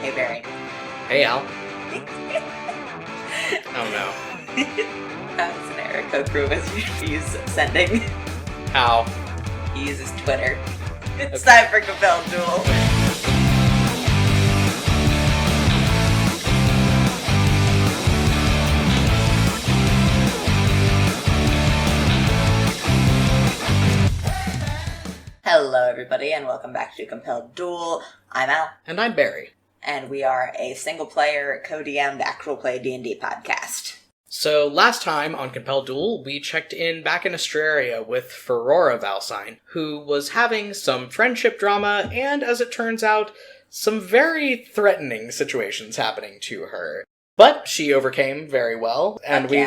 Hey, Barry. Hey, Al. Oh, no. That's an error code proof as he's sending. How? He uses Twitter. It's Okay. time for Compelled Duel. Hello, everybody, and welcome back to Compelled Duel. I'm Al, And I'm Barry. and we are a single-player, co-DM'd, actual play D&D podcast. So, last time on Compelled Duel, we checked in back in Australia with Leoril Valcyne, who was having some friendship drama, and as it turns out, some very threatening situations happening to her. But she overcame very well, and we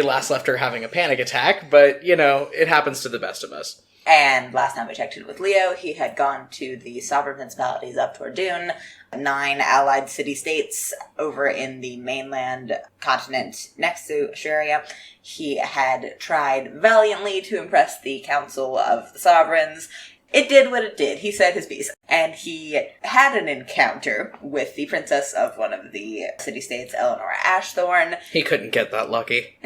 last left her having a panic attack, but, you know, it happens to the best of us. And last time we checked in with Leo, he had gone to the sovereign principalities of Tordun, 9 allied city-states over in the mainland continent next to Australia. He had tried valiantly to impress the Council of the Sovereigns. It did what it did. He said his piece. And he had an encounter with the princess of one of the city-states, Eleanora Ashthorne. He couldn't get that lucky.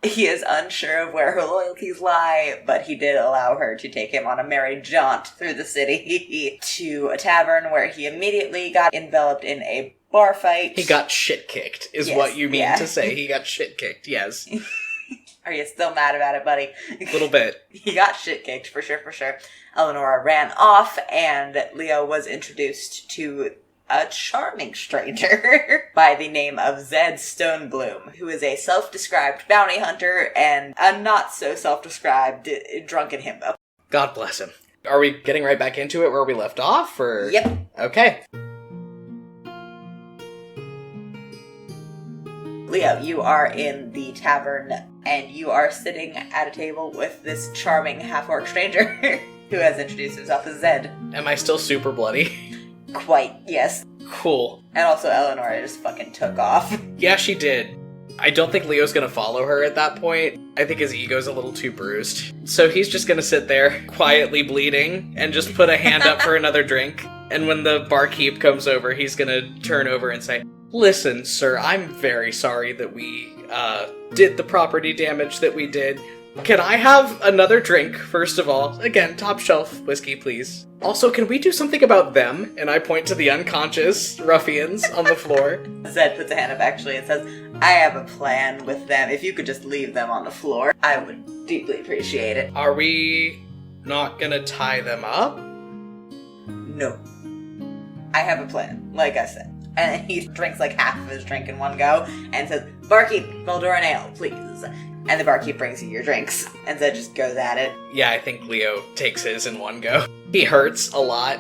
He is unsure of where her loyalties lie, but he did allow her to take him on a merry jaunt through the city to a tavern where he immediately got enveloped in a bar fight. He got shit-kicked, is Yes, what you mean yeah. to say. He got shit-kicked, yes. Are you still mad about it, buddy? A little bit. He got shit-kicked, for sure, for sure. Eleanora ran off, and Leo was introduced to a charming stranger by the name of Zed Stonebloom, who is a self-described bounty hunter and a not-so-self-described drunken himbo. God bless him. Are we getting right back into it where we left off, or...? Yep. Okay. Leo, you are in the tavern, and you are sitting at a table with this charming half-orc stranger who has introduced himself as Zed. Am I still super bloody? Quite, yes. Cool. And also Eleanora just fucking took off. Yeah, she did. I don't think Leo's gonna follow her at that point. I think his ego's a little too bruised. So he's just gonna sit there, quietly bleeding, and just put a hand up for another drink. And when the barkeep comes over, he's gonna turn over and say, "Listen, sir, I'm very sorry that we, did the property damage that we did. Can I have another drink, first of all? Again, top shelf whiskey, please. Also, can we do something about them?" And I point to the unconscious ruffians on the floor. Zed puts a hand up actually and says, "I have a plan with them. If you could just leave them on the floor, I would deeply appreciate it." Are we not gonna tie them up? No. I have a plan, like I said. And he drinks like half of his drink in one go and says, "Barkeep, Veldora and ale, please." And the barkeep brings you your drinks, and Zed just goes at it. Yeah, I think Leo takes his in one go. He hurts a lot.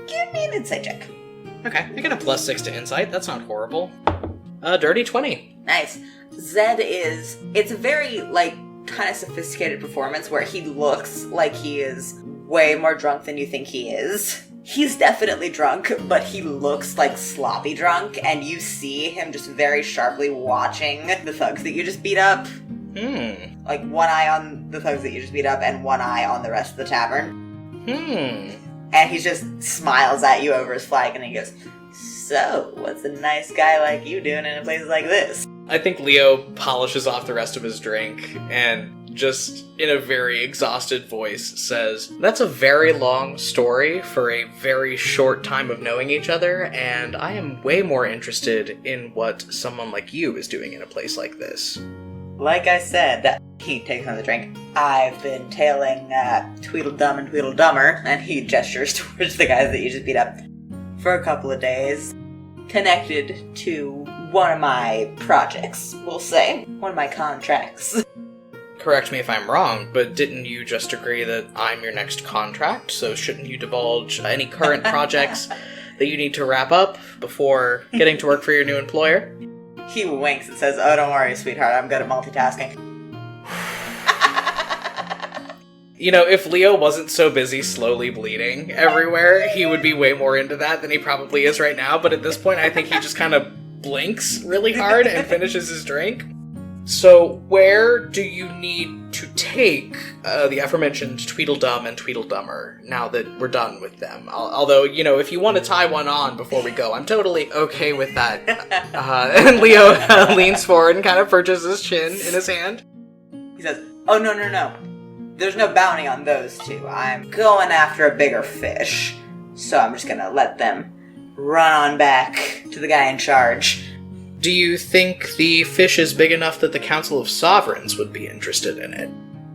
Give me an insight check. Okay, I get a +6 to insight. That's not horrible. Dirty 20. Nice. Zed it's a very, kind of sophisticated performance where he looks like he is way more drunk than you think he is. He's definitely drunk, but he looks like sloppy drunk, and you see him just very sharply watching the thugs that you just beat up. Like, one eye on the thugs that you just beat up, and one eye on the rest of the tavern. And he just smiles at you over his flag, and he goes, "So, what's a nice guy like you doing in a place like this?" I think Leo polishes off the rest of his drink and just, in a very exhausted voice, says, "That's a very long story for a very short time of knowing each other, and I am way more interested in what someone like you is doing in a place like this." Like I said, he takes another drink. "I've been tailing Tweedledum and Tweedledummer," and he gestures towards the guys that you just beat up, "for a couple of days. Connected to one of my projects, we'll say. One of my contracts." Correct me if I'm wrong, but didn't you just agree that I'm your next contract, so shouldn't you divulge any current projects that you need to wrap up before getting to work for your new employer? He winks and says, "Oh, don't worry, sweetheart, I'm good at multitasking." You know, if Leo wasn't so busy slowly bleeding everywhere, he would be way more into that than he probably is right now, but at this point I think he just kind of blinks really hard and finishes his drink. So, where do you need to take the aforementioned Tweedledum and Tweedledummer now that we're done with them? Although, if you want to tie one on before we go, I'm totally okay with that. And Leo leans forward and kind of perches his chin in his hand. He says, oh, no. There's no bounty on those two. I'm going after a bigger fish. So I'm just gonna let them run on back to the guy in charge. Do you think the fish is big enough that the Council of Sovereigns would be interested in it?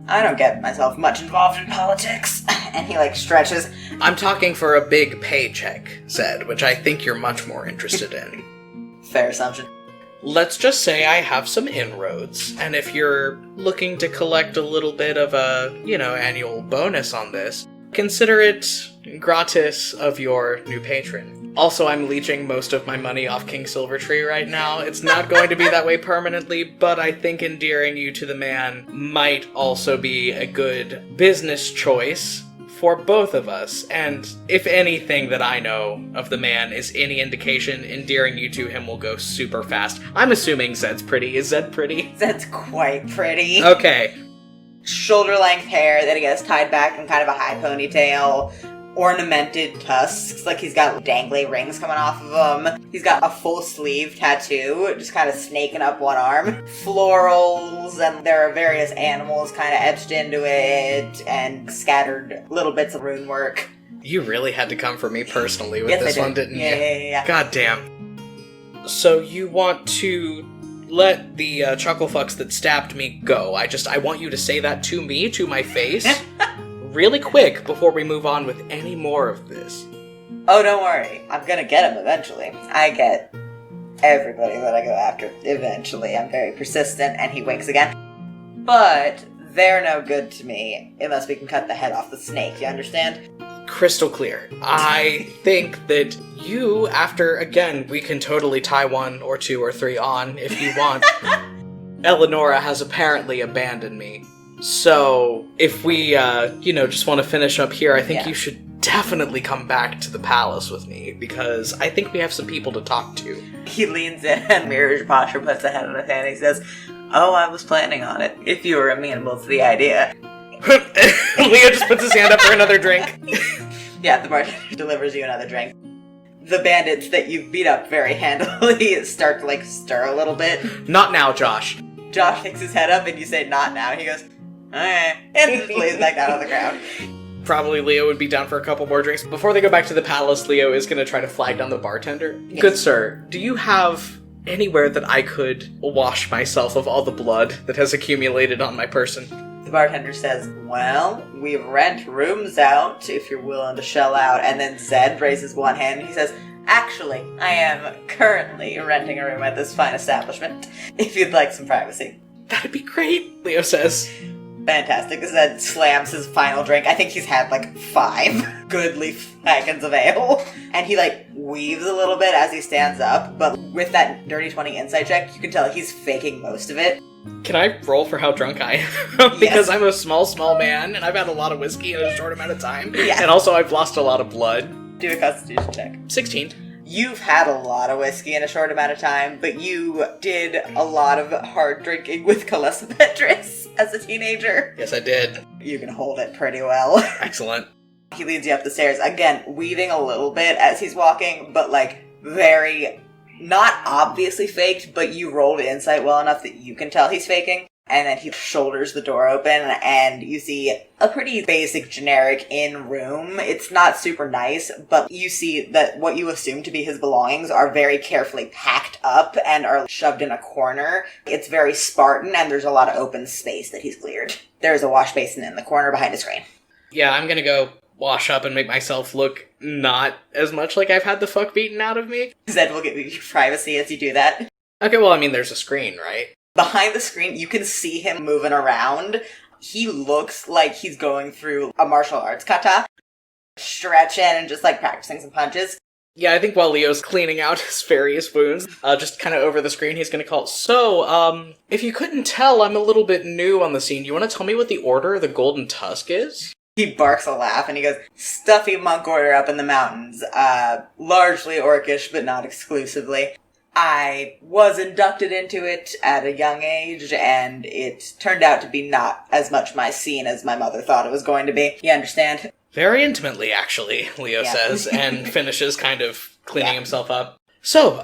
I don't get myself much involved in politics. And he, stretches. I'm talking for a big paycheck, Zed, which I think you're much more interested in. Fair assumption. Let's just say I have some inroads, and if you're looking to collect a little bit of a, annual bonus on this, consider it gratis of your new patron. Also, I'm leeching most of my money off King Silvertree right now. It's not going to be that way permanently, but I think endearing you to the man might also be a good business choice for both of us. And if anything that I know of the man is any indication, endearing you to him will go super fast. I'm assuming Zed's pretty. Is Zed pretty? Zed's quite pretty. Okay. Shoulder-length hair that he has tied back in kind of a high ponytail. Ornamented tusks, he's got dangly rings coming off of him. He's got a full sleeve tattoo, just kind of snaking up one arm. Florals, and there are various animals kind of etched into it, and scattered little bits of rune work. You really had to come for me personally with yes, this I did. one, didn't you? Yeah. God damn. So you want to let the chucklefucks that stabbed me go. I want you to say that to me, to my face. Really quick before we move on with any more of this. Oh, don't worry. I'm gonna get him eventually. I get everybody that I go after eventually. I'm very persistent, and he winks again. But they're no good to me unless we can cut the head off the snake, you understand? Crystal clear. I think that you, after, again, we can totally tie 1 or 2 or 3 on if you want. Eleanora has apparently abandoned me. So, if we, just want to finish up here, I think you should definitely come back to the palace with me, because I think we have some people to talk to. He leans in, and Mirror's posture puts a head on his hand, and he says, oh, I was planning on it, if you were amenable to the idea. Leo just puts his hand up for another drink. Yeah, the bartender delivers you another drink. The bandits that you've beat up very handily start to, stir a little bit. Not now, Josh. Josh picks his head up, and you say, not now. He goes, okay, and just lays back down on the ground. Probably Leo would be down for a couple more drinks. Before they go back to the palace, Leo is going to try to flag down the bartender. Yes. Good sir, do you have anywhere that I could wash myself of all the blood that has accumulated on my person? The bartender says, well, we rent rooms out if you're willing to shell out. And then Zed raises one hand and he says, actually, I am currently renting a room at this fine establishment, if you'd like some privacy. That'd be great, Leo says. Fantastic. Zed slams his final drink. I think he's had 5 goodly flagons of ale. And he weaves a little bit as he stands up, but with that dirty 20 insight check, you can tell he's faking most of it. Can I roll for how drunk I am? Because I'm a small man, and I've had a lot of whiskey in a short amount of time. Yeah. And also I've lost a lot of blood. Do a constitution check. 16. You've had a lot of whiskey in a short amount of time, but you did a lot of hard drinking with coalesce as a teenager. Yes, I did. You can hold it pretty well. Excellent. He leads you up the stairs, again, weaving a little bit as he's walking, but very, not obviously faked, but you rolled insight well enough that you can tell he's faking. And then he shoulders the door open, and you see a pretty basic, generic inn room. It's not super nice, but you see that what you assume to be his belongings are very carefully packed up and are shoved in a corner. It's very Spartan, and there's a lot of open space that he's cleared. There's a wash basin in the corner behind a screen. Yeah, I'm gonna go wash up and make myself look not as much like I've had the fuck beaten out of me. Zed will give you privacy as you do that. Okay, well, there's a screen, right? Behind the screen, you can see him moving around. He looks like he's going through a martial arts kata, stretching and just practicing some punches. Yeah, I think while Leo's cleaning out his various wounds, just kind of over the screen, he's going to call, so, if you couldn't tell, I'm a little bit new on the scene. Do you want to tell me what the Order of the Golden Tusk is? He barks a laugh and he goes, stuffy monk order up in the mountains. Largely orcish, but not exclusively. I was inducted into it at a young age, and it turned out to be not as much my scene as my mother thought it was going to be. You understand? Very intimately, actually, Leo Yeah. says, and finishes kind of cleaning himself up. So,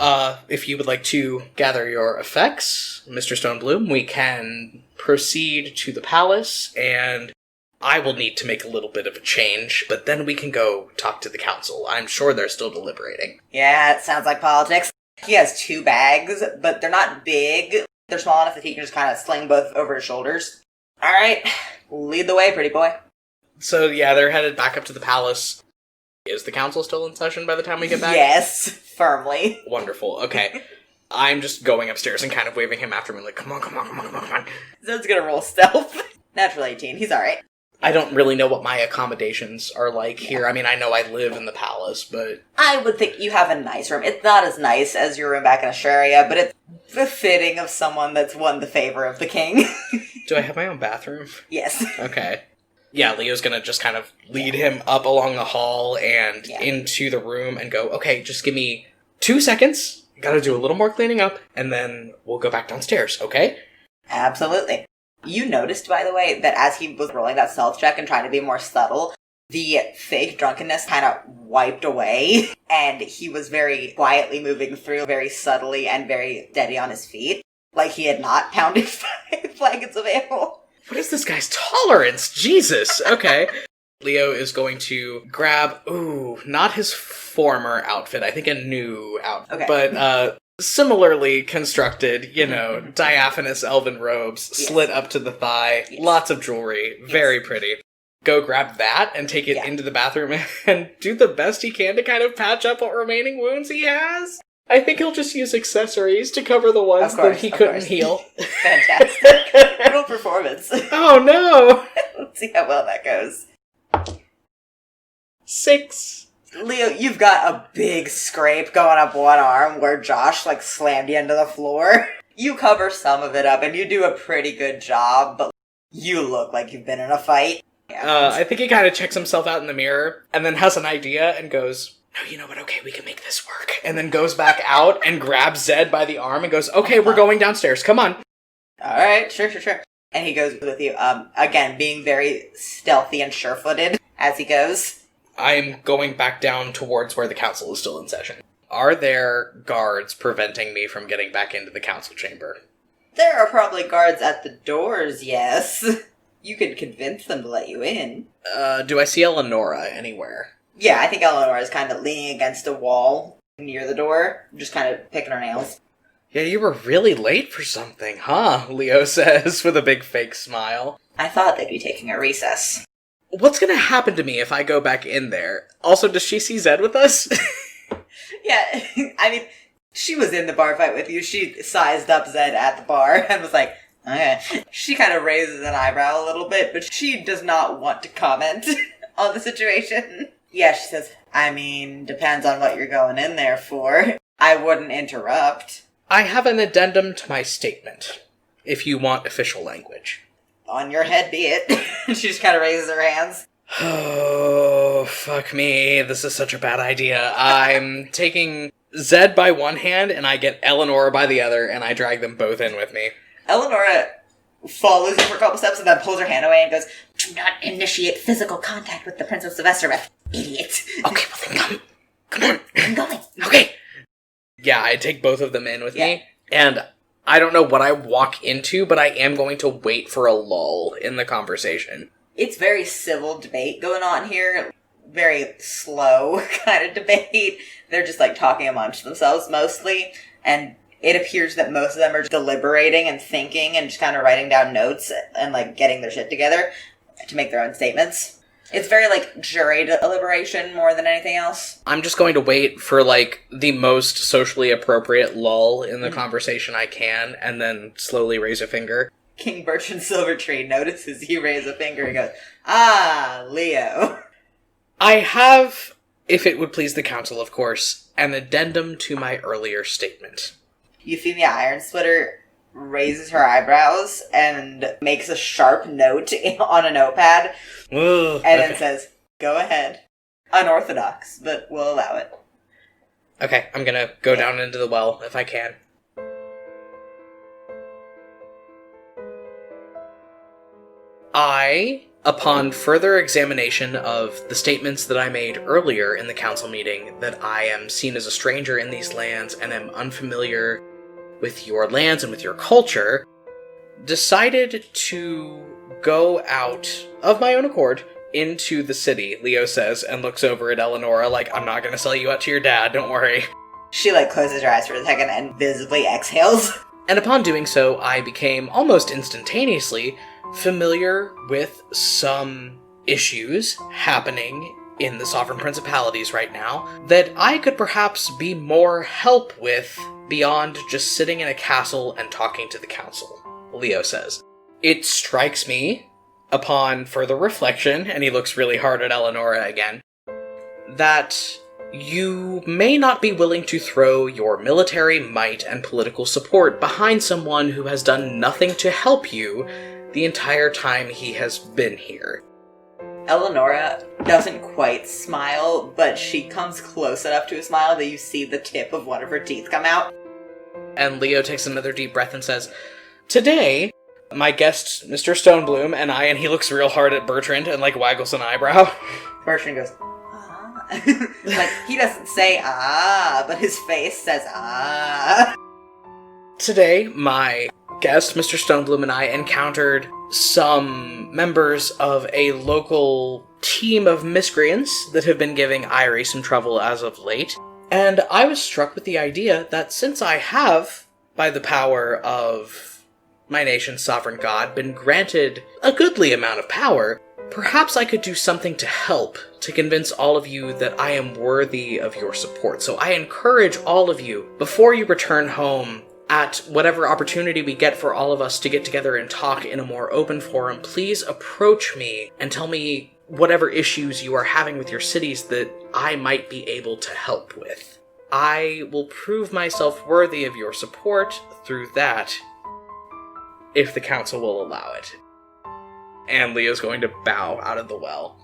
if you would like to gather your effects, Mr. Stonebloom, we can proceed to the palace, and I will need to make a little bit of a change, but then we can go talk to the council. I'm sure they're still deliberating. Yeah, it sounds like politics. He has 2 bags, but they're not big. They're small enough that he can just kind of sling both over his shoulders. All right, lead the way, pretty boy. So, yeah, they're headed back up to the palace. Is the council still in session by the time we get back? Yes, firmly. Wonderful, okay. I'm just going upstairs and kind of waving him after me, like, come on, come on, come on, come on, come on. Zed's gonna roll stealth. Natural 18, he's alright. I don't really know what my accommodations are like here. I mean, I know I live in the palace, but... I would think you have a nice room. It's not as nice as your room back in Australia, but it's befitting of someone that's won the favor of the king. Do I have my own bathroom? Yes. Okay. Yeah, Leo's gonna just kind of lead him up along the hall and into the room and go, okay, just give me 2 seconds. Gotta do a little more cleaning up, and then we'll go back downstairs, okay? Absolutely. You noticed, by the way, that as he was rolling that stealth check and trying to be more subtle, the fake drunkenness kind of wiped away, and he was very quietly moving through, very subtly and very steady on his feet, like he had not pounded 5 flagons of ale. What is this guy's tolerance? Jesus! Okay. Leo is going to grab, not his former outfit, I think a new outfit, Okay. but similarly constructed, diaphanous elven robes, slit up to the thigh, lots of jewelry, very pretty. Go grab that and take it into the bathroom and do the best he can to kind of patch up what remaining wounds he has. I think he'll just use accessories to cover the ones that he couldn't heal. Fantastic. Real performance. Oh no! Let's see how well that goes. 6. Leo, you've got a big scrape going up one arm where Josh, slammed you into the floor. You cover some of it up, and you do a pretty good job, but you look like you've been in a fight. Yeah. I think he kind of checks himself out in the mirror, and then has an idea and goes, no, you know what, okay, we can make this work. And then goes back out and grabs Zed by the arm and goes, okay, we're going downstairs, come on. Alright, sure. And he goes with you, again, being very stealthy and sure-footed as he goes. I'm going back down towards where the council is still in session. Are there guards preventing me from getting back into the council chamber? There are probably guards at the doors, yes. You could convince them to let you in. Do I see Eleanora anywhere? Yeah, I think Eleanora is kind of leaning against a wall near the door, just kind of picking her nails. Yeah, you were really late for something, huh? Leo says with a big fake smile. I thought they'd be taking a recess. What's gonna happen to me if I go back in there? Also, does she see Zed with us? Yeah, I mean, she was in the bar fight with you. She sized up Zed at the bar and was like, okay. She kind of raises an eyebrow a little bit, but she does not want to comment on the situation. Yeah, she says, I mean, depends on what you're going in there for. I wouldn't interrupt. I have an addendum to my statement, if you want official language. On your head be it. She just kind of raises her hands. Oh, fuck me. This is such a bad idea. I'm taking Zed by one hand, and I get Eleanora by the other, and I drag them both in with me. Eleanora follows you for a couple steps and then pulls her hand away and goes, do not initiate physical contact with the Princess of Estereth, idiot. Okay, well then come. Come on. I'm going. Okay. Yeah, I take both of them in with me, and I don't know what I walk into, but I am going to wait for a lull in the conversation. It's very civil debate going on here. Very slow kind of debate. They're just talking amongst themselves mostly, and it appears that most of them are deliberating and thinking and just kind of writing down notes and getting their shit together to make their own statements. It's very jury deliberation more than anything else. I'm just going to wait for the most socially appropriate lull in the conversation I can, and then slowly raise a finger. King Bertrand Silvertree notices you raise a finger and goes, Leo. I have, if it would please the council, of course, an addendum to my earlier statement. Euphemia Ironsplitter raises her eyebrows and makes a sharp note on a notepad, and then says, go ahead. Unorthodox, but we'll allow it. Okay, I'm gonna go down into the well if I can. Upon further examination of the statements that I made earlier in the council meeting, that I am seen as a stranger in these lands and am unfamiliar with your lands and with your culture, decided to go out of my own accord into the city, Leo says, and looks over at Eleanora like, I'm not gonna sell you out to your dad, don't worry. She, closes her eyes for a second and visibly exhales. And upon doing so, I became almost instantaneously familiar with some issues happening in the Sovereign Principalities right now that I could perhaps be more help with beyond just sitting in a castle and talking to the council, Leo says. It strikes me, upon further reflection, and he looks really hard at Eleanora again, that you may not be willing to throw your military might and political support behind someone who has done nothing to help you the entire time he has been here. Eleanora doesn't quite smile, but she comes close enough to a smile that you see the tip of one of her teeth come out. And Leo takes another deep breath and says, Today, my guest, Mr. Stonebloom, and I, and he looks real hard at Bertrand and, waggles an eyebrow. Bertrand goes, ah. He doesn't say ah, but his face says ah. Today, my guest, Mr. Stonebloom, and I encountered some members of a local team of miscreants that have been giving Irie some trouble as of late. And I was struck with the idea that since I have, by the power of my nation's sovereign god, been granted a goodly amount of power, perhaps I could do something to help to convince all of you that I am worthy of your support. So I encourage all of you, before you return home, at whatever opportunity we get for all of us to get together and talk in a more open forum, please approach me and tell me whatever issues you are having with your cities that I might be able to help with. I will prove myself worthy of your support through that, if the council will allow it. And Leo's going to bow out of the well.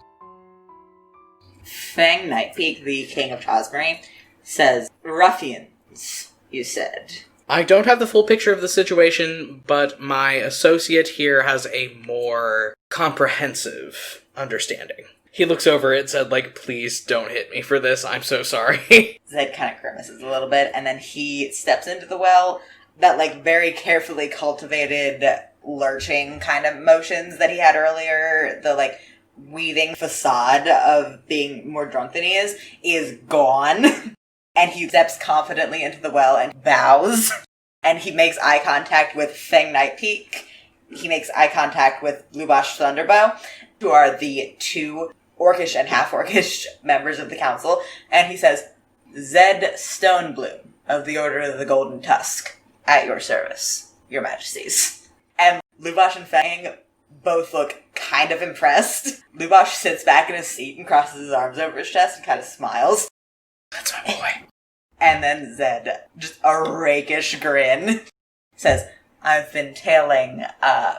Fang Nightpeak, the king of Tosbury, says, Ruffians, you said. I don't have the full picture of the situation, but my associate here has a more comprehensive understanding. He looks over it and said, please don't hit me for this, I'm so sorry. Zed kind of grimaces a little bit, and then he steps into the well. That, very carefully cultivated, lurching kind of motions that he had earlier, the, weaving facade of being more drunk than he is gone. And he steps confidently into the well and bows. And he makes eye contact with Fang Nightpeak. He makes eye contact with Lubash Thunderbow, who are the two orcish and half-orcish members of the council. And he says, Zed Stonebloom of the Order of the Golden Tusk, at your service, your majesties. And Lubash and Fang both look kind of impressed. Lubash sits back in his seat and crosses his arms over his chest and kind of smiles. That's my boy. And then Zed, just a rakish grin, says, I've been tailing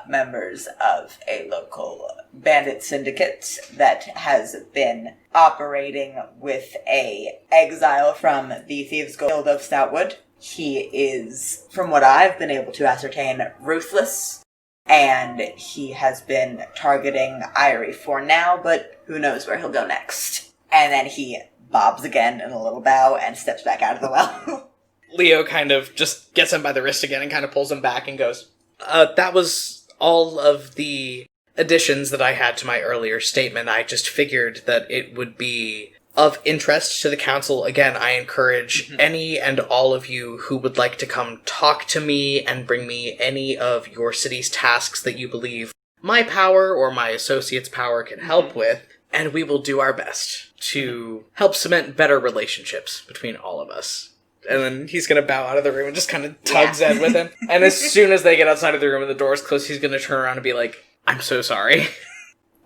members of a local bandit syndicate that has been operating with a exile from the Thieves' Guild of Stoutwood. He is, from what I've been able to ascertain, ruthless, and he has been targeting Irie for now, but who knows where he'll go next. And then he bobs again in a little bow and steps back out of the well. Leo kind of just gets him by the wrist again and kind of pulls him back and goes, that was all of the additions that I had to my earlier statement. I just figured that it would be of interest to the council. Again, I encourage any and all of you who would like to come talk to me and bring me any of your city's tasks that you believe my power or my associate's power can help with, and we will do our best to help cement better relationships between all of us. And then he's going to bow out of the room and just kind of tug Zed with him. And as soon as they get outside of the room and the door's closed, he's going to turn around and be like, I'm so sorry.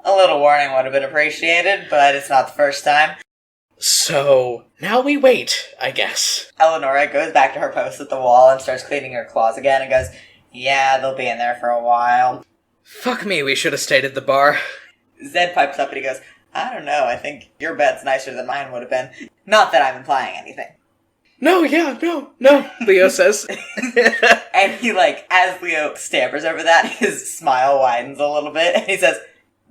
A little warning would have been appreciated, but it's not the first time. So, now we wait, I guess. Eleanora goes back to her post at the wall and starts cleaning her claws again and goes, yeah, they'll be in there for a while. Fuck me, we should have stayed at the bar. Zed pipes up and he goes, I don't know, I think your bed's nicer than mine would have been. Not that I'm implying anything. No, yeah, no, Leo says. And he, like, as Leo stammers over that, his smile widens a little bit, and he says,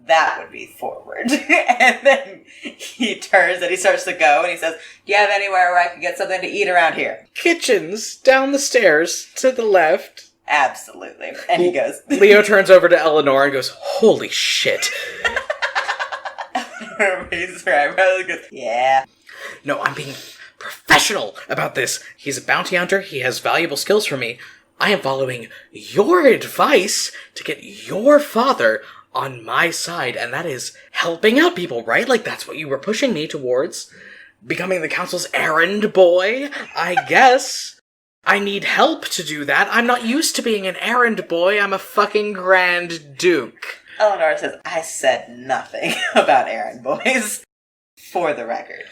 that would be forward. And then he turns and he starts to go, and he says, do you have anywhere where I can get something to eat around here? Kitchens, down the stairs, to the left. Absolutely. And he goes. Leo turns over to Eleanora and goes, holy shit. Raises her eyebrows and goes, yeah. No, I'm being professional about this. He's a bounty hunter. He has valuable skills for me. I am following your advice to get your father on my side, and that is helping out people, right? Like, that's what you were pushing me towards. Becoming the council's errand boy, I guess. I need help to do that. I'm not used to being an errand boy. I'm a fucking Grand Duke. Eleanor says, I said nothing about errand boys, for the record.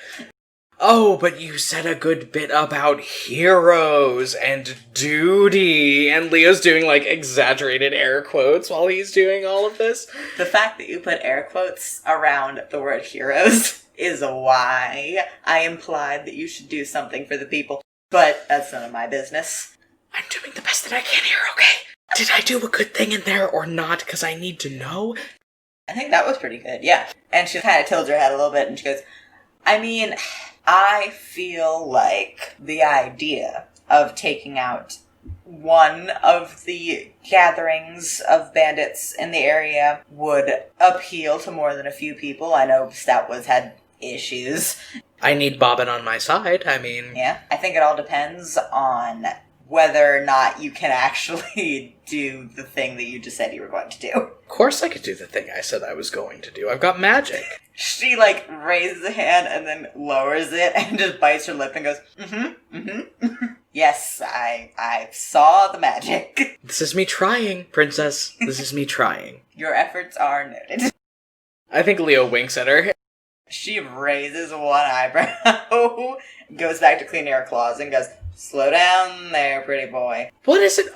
Oh, but you said a good bit about heroes and duty. And Leo's doing, like, exaggerated air quotes while he's doing all of this. The fact that you put air quotes around the word heroes is why I implied that you should do something for the people. But that's none of my business. I'm doing the best that I can here, okay? Did I do a good thing in there or not? Because I need to know. I think that was pretty good, yeah. And she kind of tilts her head a little bit and she goes, I mean, I feel like the idea of taking out one of the gatherings of bandits in the area would appeal to more than a few people. I know Stoutwoods had issues. I need Bobbin on my side, I mean... Yeah, I think it all depends on whether or not you can actually do the thing that you just said you were going to do. Of course I could do the thing I said I was going to do. I've got magic. She, like, raises a hand and then lowers it and just bites her lip and goes, Yes, I saw the magic. This is me trying, princess. This is me trying. Your efforts are noted. I think Leo winks at her. She raises one eyebrow, goes back to cleaning her claws and goes, slow down there, pretty boy. What is it?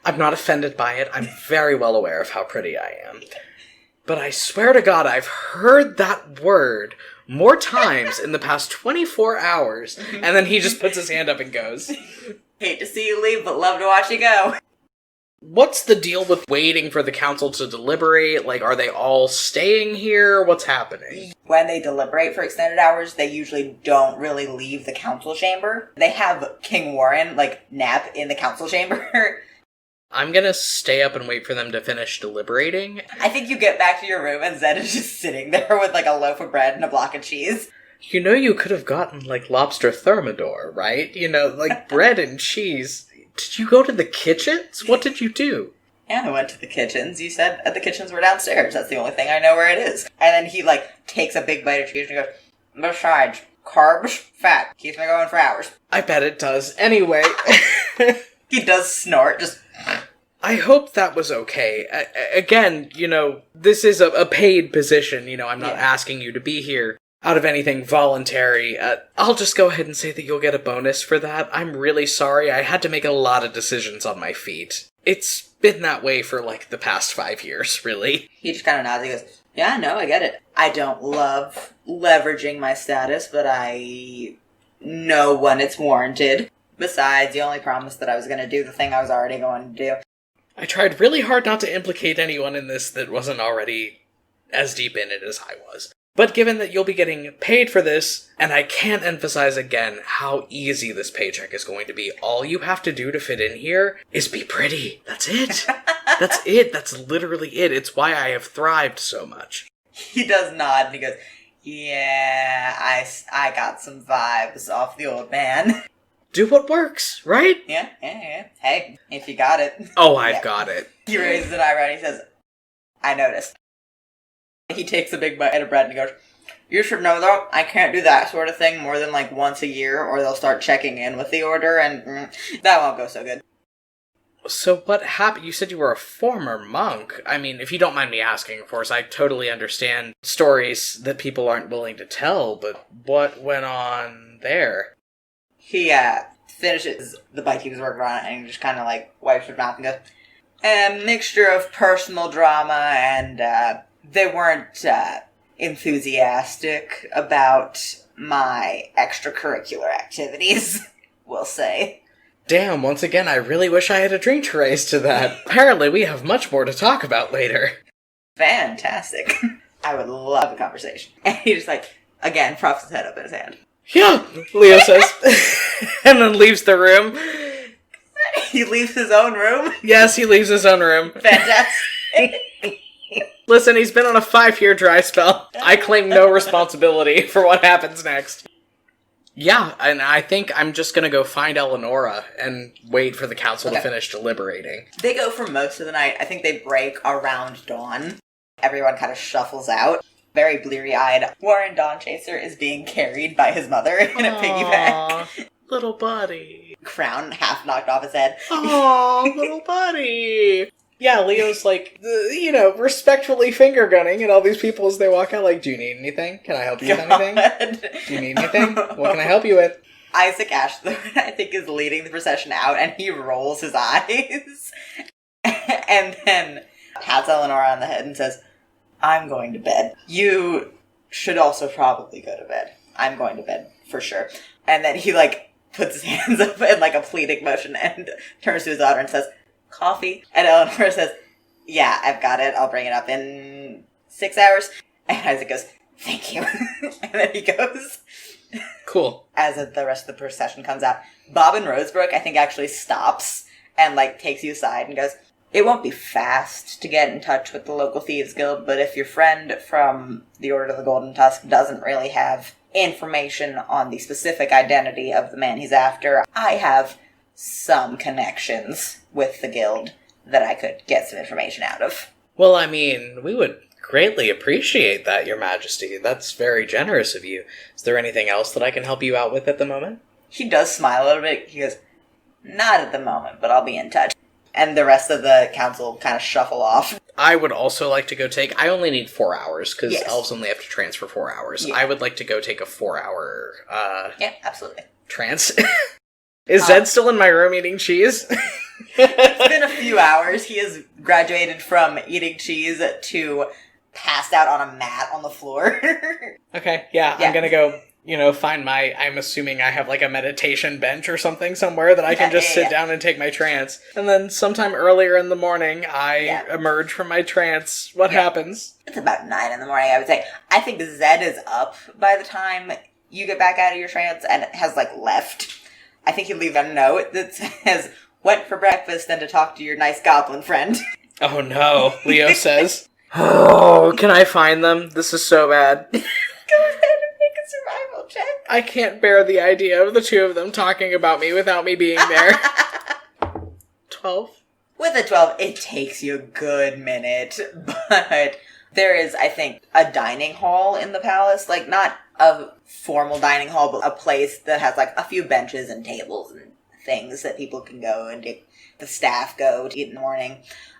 I'm not offended by it. I'm very well aware of how pretty I am. But I swear to God, I've heard that word more times in the past 24 hours. And then he just puts his hand up and goes. Hate to see you leave, but love to watch you go. What's the deal with waiting for the council to deliberate? Like, are they all staying here? What's happening? When they deliberate for extended hours, they usually don't really leave the council chamber. They have King Warren, like, nap in the council chamber. I'm gonna stay up and wait for them to finish deliberating. I think you get back to your room and Zed is just sitting there with, like, a loaf of bread and a block of cheese. You know you could have gotten, like, lobster thermidor, right? You know, like, bread and cheese. Did you go to the kitchens? What did you do? Yeah, I went to the kitchens. You said the kitchens were downstairs. That's the only thing I know where it is. And then he, like, takes a big bite of cheese and goes, besides, carbs, fat, keeps me going for hours. I bet it does. Anyway. He does snort, just... I hope that was okay. Again, you know, this is a paid position. You know, I'm not asking you to be here out of anything voluntary. I'll just go ahead and say that you'll get a bonus for that. I'm really sorry. I had to make a lot of decisions on my feet. It's been that way for, like, the past 5 years, really. He just kind of nods. He goes, yeah, no, I get it. I don't love leveraging my status, but I know when it's warranted. Besides, you only promised that I was going to do the thing I was already going to do. I tried really hard not to implicate anyone in this that wasn't already as deep in it as I was. But given that you'll be getting paid for this, and I can't emphasize again how easy this paycheck is going to be, all you have to do to fit in here is be pretty. That's it. That's it. That's literally it. It's why I have thrived so much. He does nod and he goes, yeah, I got some vibes off the old man. Do what works, right? Yeah. Hey, if you got it. Oh, I've got it. He raises an eyebrow and he says, I noticed. He takes a big bite of bread and he goes, you should know though, I can't do that sort of thing more than like once a year or they'll start checking in with the order and that won't go so good. So what happened? You said you were a former monk. I mean, if you don't mind me asking, of course, I totally understand stories that people aren't willing to tell, but what went on there? He finishes the bite he was working on and he just kind of like wipes his mouth and goes, a mixture of personal drama and they weren't enthusiastic about my extracurricular activities, we'll say. Damn, once again, I really wish I had a drink to raise to that. Apparently, we have much more to talk about later. Fantastic. I would love a conversation. And he just, again, props his head up in his hand. Yeah, Leo says. And then leaves the room. He leaves his own room? Yes, he leaves his own room. Fantastic. Listen, he's been on a 5-year dry spell. I claim no responsibility for what happens next. Yeah, and I think I'm just gonna go find Eleanora and wait for the council to finish deliberating. They go for most of the night. I think they break around dawn. Everyone kind of shuffles out. Very bleary-eyed. Warren Dawnchaser is being carried by his mother in a piggyback. Little buddy. Crown half knocked off his head. Aww, little buddy. Yeah, Leo's respectfully finger gunning at all these people as they walk out do you need anything? Can I help you with anything? Do you need anything? What can I help you with? Isaac Ashthorne, I think, is leading the procession out, and he rolls his eyes. And then pats Eleanora on the head and says, I'm going to bed. You should also probably go to bed. I'm going to bed, for sure. And then he, puts his hands up in, a pleading motion and turns to his daughter and says, coffee. And Eleanor says, yeah, I've got it. I'll bring it up in 6 hours. And Isaac goes, thank you. And then he goes. Cool. As the rest of the procession comes out, Bob and Rosebrook, I think, actually stops and, takes you aside and goes, it won't be fast to get in touch with the local Thieves Guild, but if your friend from the Order of the Golden Tusk doesn't really have information on the specific identity of the man he's after, I have some connections with the guild that I could get some information out of. Well, I mean, we would greatly appreciate that, Your Majesty. That's very generous of you. Is there anything else that I can help you out with at the moment? He does smile a little bit. He goes, not at the moment, but I'll be in touch. And the rest of the council kind of shuffle off. I would also like to go I only need 4 hours, because elves only have to trance for 4 hours. Yeah. I would like to go take a 4-hour, yeah, absolutely. trance. Is Zed still in my room eating cheese? It's been a few hours. He has graduated from eating cheese to passed out on a mat on the floor. Okay, yeah, I'm gonna go, find I'm assuming I have a meditation bench or something somewhere that I can just sit down and take my trance. And then sometime earlier in the morning, I emerge from my trance. What happens? It's about 9 in the morning, I would say. I think Zed is up by the time you get back out of your trance and has, left. I think you leave a note that says, went for breakfast and to talk to your nice goblin friend. Oh no, Leo says. Oh, can I find them? This is so bad. Go ahead and make a survival check. I can't bear the idea of the two of them talking about me without me being there. 12? With a 12, it takes you a good minute, but there is, I think, a dining hall in the palace. Not a formal dining hall, but a place that has, a few benches and tables and things that people can go and the staff go to eat in the morning.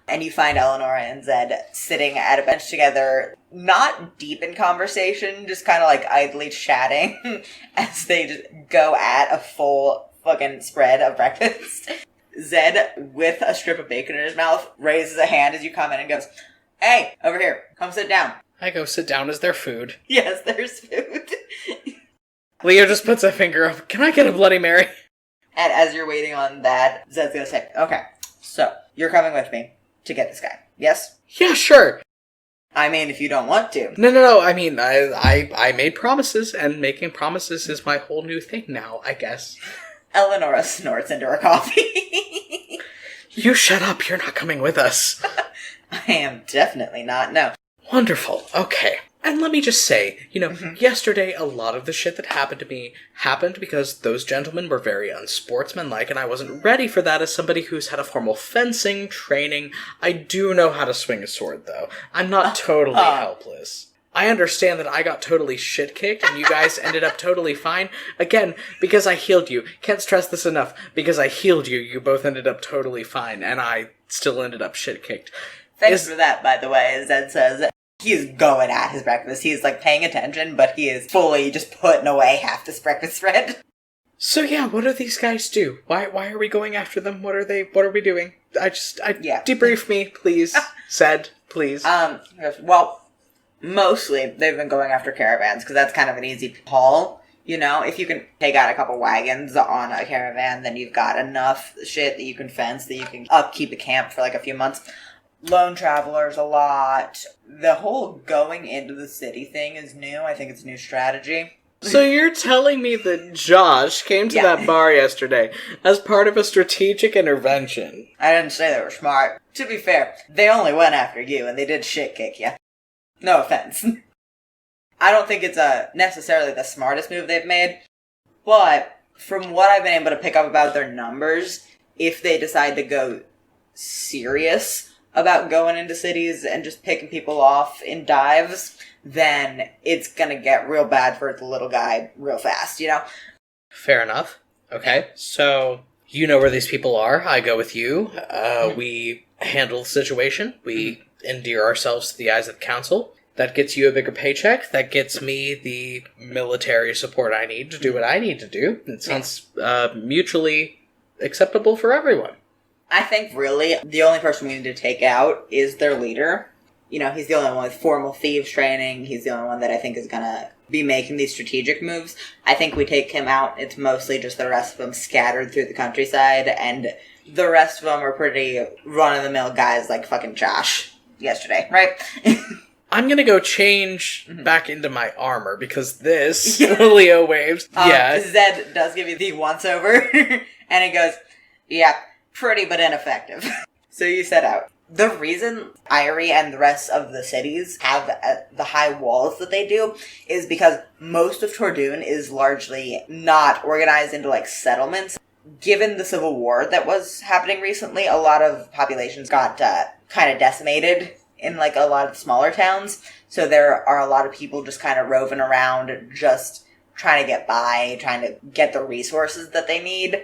And you find Eleanora and Zed sitting at a bench together, not deep in conversation, just kind of idly chatting as they just go at a full fucking spread of breakfast. Zed, with a strip of bacon in his mouth, raises a hand as you come in and goes, hey, over here, come sit down. I go sit down as their food. Yes, there's food. Leo just puts a finger up. Can I get a Bloody Mary? And as you're waiting on that, Zed's gonna say, okay, so you're coming with me to get this guy, yes? Yeah, sure. I mean, if you don't want to. No. I mean, I made promises, and making promises is my whole new thing now, I guess. Eleanora snorts into her coffee. You shut up. You're not coming with us. I am definitely not, no. Wonderful. Okay. And let me just say, yesterday a lot of the shit that happened to me happened because those gentlemen were very unsportsmanlike, and I wasn't ready for that as somebody who's had a formal fencing training. I do know how to swing a sword, though. I'm not totally helpless. I understand that I got totally shit-kicked, and you guys ended up totally fine. Again, because I healed you. Can't stress this enough. Because I healed you, you both ended up totally fine, and I still ended up shit-kicked. Thanks for that, by the way, as Zed says. He's going at his breakfast. He's, paying attention, but he is fully just putting away half this breakfast spread. So yeah, what do these guys do? Why are we going after them? What are we doing? Debrief me, please. Said, please. Well, mostly they've been going after caravans, because that's kind of an easy haul. You know, if you can take out a couple wagons on a caravan, then you've got enough shit that you can fence, that you can upkeep a camp for like a few months. Lone travelers a lot. The whole going into the city thing is new. I think it's a new strategy. So you're telling me that Josh came to that bar yesterday as part of a strategic intervention? I didn't say they were smart. To be fair, they only went after you, and they did shit kick you. No offense. I don't think it's necessarily the smartest move they've made, but from what I've been able to pick up about their numbers, if they decide to go serious about going into cities and just picking people off in dives, then it's gonna get real bad for the little guy real fast, you know? Fair enough. Okay, so you know where these people are. I go with you. We handle the situation. We endear ourselves to the eyes of the council. That gets you a bigger paycheck. That gets me the military support I need to do what I need to do. It sounds mutually acceptable for everyone. I think, really, the only person we need to take out is their leader. You know, he's the only one with formal thieves training. He's the only one that I think is going to be making these strategic moves. I think we take him out. It's mostly just the rest of them scattered through the countryside, and the rest of them are pretty run-of-the-mill guys like fucking Josh yesterday, right? I'm gonna go change back into my armor, because this, Leo waves, Zed does give you the once-over, and he goes, yeah, pretty but ineffective. So you set out. The reason Irie and the rest of the cities have the high walls that they do is because most of Tordoon is largely not organized into, like, settlements. Given the civil war that was happening recently, a lot of populations got kind of decimated in, like, a lot of the smaller towns. So there are a lot of people just kind of roving around, just trying to get by, trying to get the resources that they need.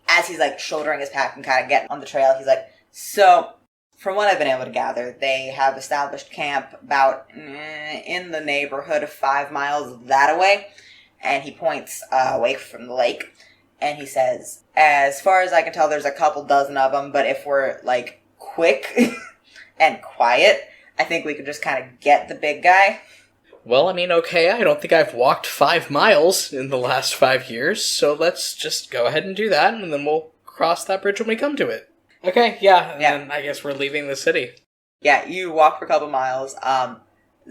As he's, like, shouldering his pack and kind of getting on the trail, he's like, so, from what I've been able to gather, they have established camp about in the neighborhood of 5 miles that away. And he points away from the lake. And he says, as far as I can tell, there's a couple dozen of them, but if we're, like, quick and quiet, I think we could just kind of get the big guy. Well, I mean, okay, I don't think I've walked 5 miles in the last 5 years, so let's just go ahead and do that, and then we'll cross that bridge when we come to it. Okay, and I guess we're leaving the city. Yeah, you walk for a couple miles.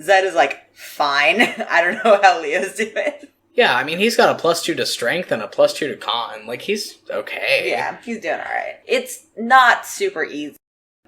Zed is, like, fine. I don't know how Leo's doing. Yeah, I mean, he's got a +2 to strength and a +2 to con. Like, he's okay. Yeah, he's doing alright. It's not super easy.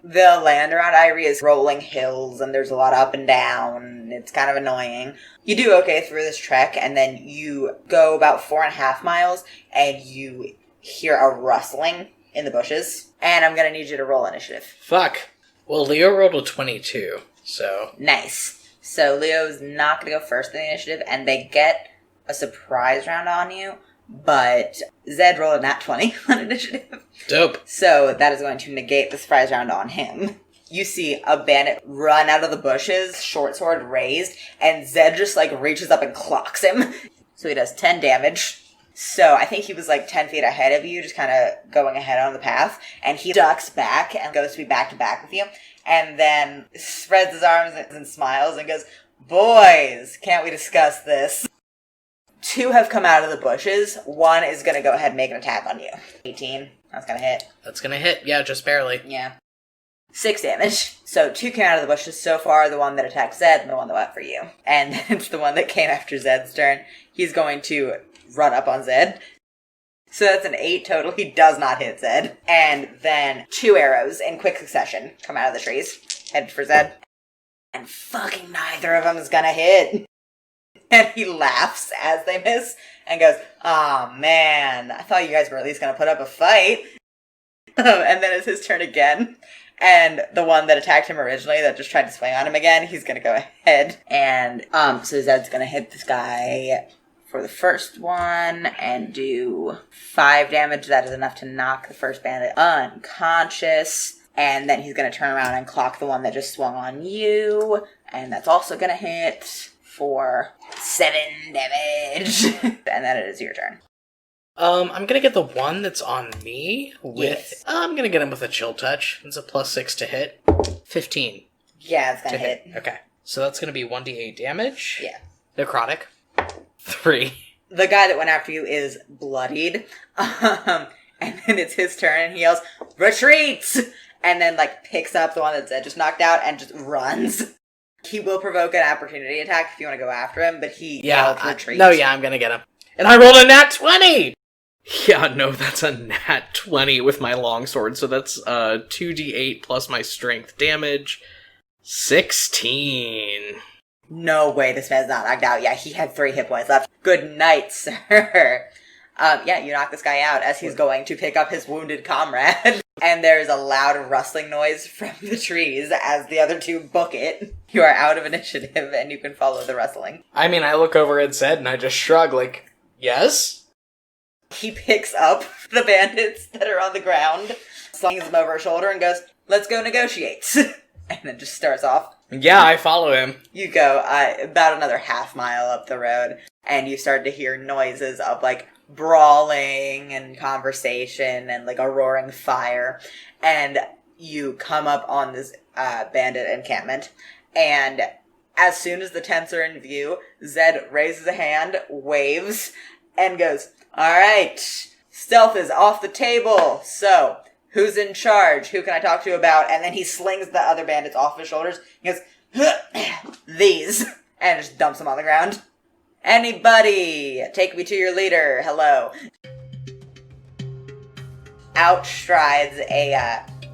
The land around Irie is rolling hills, and there's a lot of up and down. It's kind of annoying. You do okay through this trek, and then you go about 4.5 miles, and you hear a rustling in the bushes. And I'm gonna need you to roll initiative. Fuck. Well, Leo rolled a 22, so... Nice. So Leo's not gonna go first in the initiative, and they get a surprise round on you, but Zed rolled a nat 20 on initiative. Dope. So that is going to negate the surprise round on him. You see a bandit run out of the bushes, short sword raised, and Zed just, like, reaches up and clocks him. So he does 10 damage. So I think he was, like, 10 feet ahead of you, just kind of going ahead on the path, and he ducks back and goes to be back to back with you, and then spreads his arms and smiles and goes, boys, can't we discuss this? 2 have come out of the bushes. 1 is going to go ahead and make an attack on you. 18. That's going to hit. That's going to hit. Yeah, just barely. Yeah. 6 damage. So 2 came out of the bushes so far. The one that attacked Zed and the one that went for you. And it's the one that came after Zed's turn. He's going to run up on Zed. So that's an 8 total. He does not hit Zed. And then 2 arrows in quick succession come out of the trees. Headed for Zed. And fucking neither of them is going to hit. And he laughs as they miss and goes, "Aw, man, I thought you guys were at least going to put up a fight." And then it's his turn again. And the one that attacked him originally that just tried to swing on him again, he's going to go ahead. And so Zed's going to hit this guy for the first one and do 5 damage. That is enough to knock the first bandit unconscious. And then he's going to turn around and clock the one that just swung on you. And that's also going to hit for 7 damage. And then it is your turn. I'm gonna get the one that's on me with... Yes. I'm gonna get him with a chill touch. It's a +6 to hit. 15. Yeah, it's gonna hit. Okay. So that's gonna be 1d8 damage. Yeah. Necrotic. 3. The guy that went after you is bloodied. And then it's his turn and he yells, "Retreats!" And then, picks up the one that Zed just knocked out and just runs. He will provoke an opportunity attack if you want to go after him, but he yelled retreat. I'm gonna get him. And I rolled a nat 20! Yeah, no, that's a nat 20 with my longsword, so that's 2d8 plus my strength damage. 16. No way this man's not knocked out. Yeah, he had 3 hit points left. Good night, sir. You knock this guy out as he's going to pick up his wounded comrade. And there's a loud rustling noise from the trees as the other two book it. You are out of initiative and you can follow the rustling. I mean, I look over at Zed and I just shrug, yes? He picks up the bandits that are on the ground, slings them over his shoulder and goes, "Let's go negotiate." And then just starts off. Yeah, I follow him. You go about another half mile up the road and you start to hear noises of brawling and conversation and a roaring fire, and you come up on this bandit encampment, and as soon as the tents are in view, Zed raises a hand, waves, and goes, "Alright, stealth is off the table, so who's in charge? Who can I talk to about?" And then he slings the other bandits off his shoulders. He goes, "These," and just dumps them on the ground. "Anybody, take me to your leader, hello." Out strides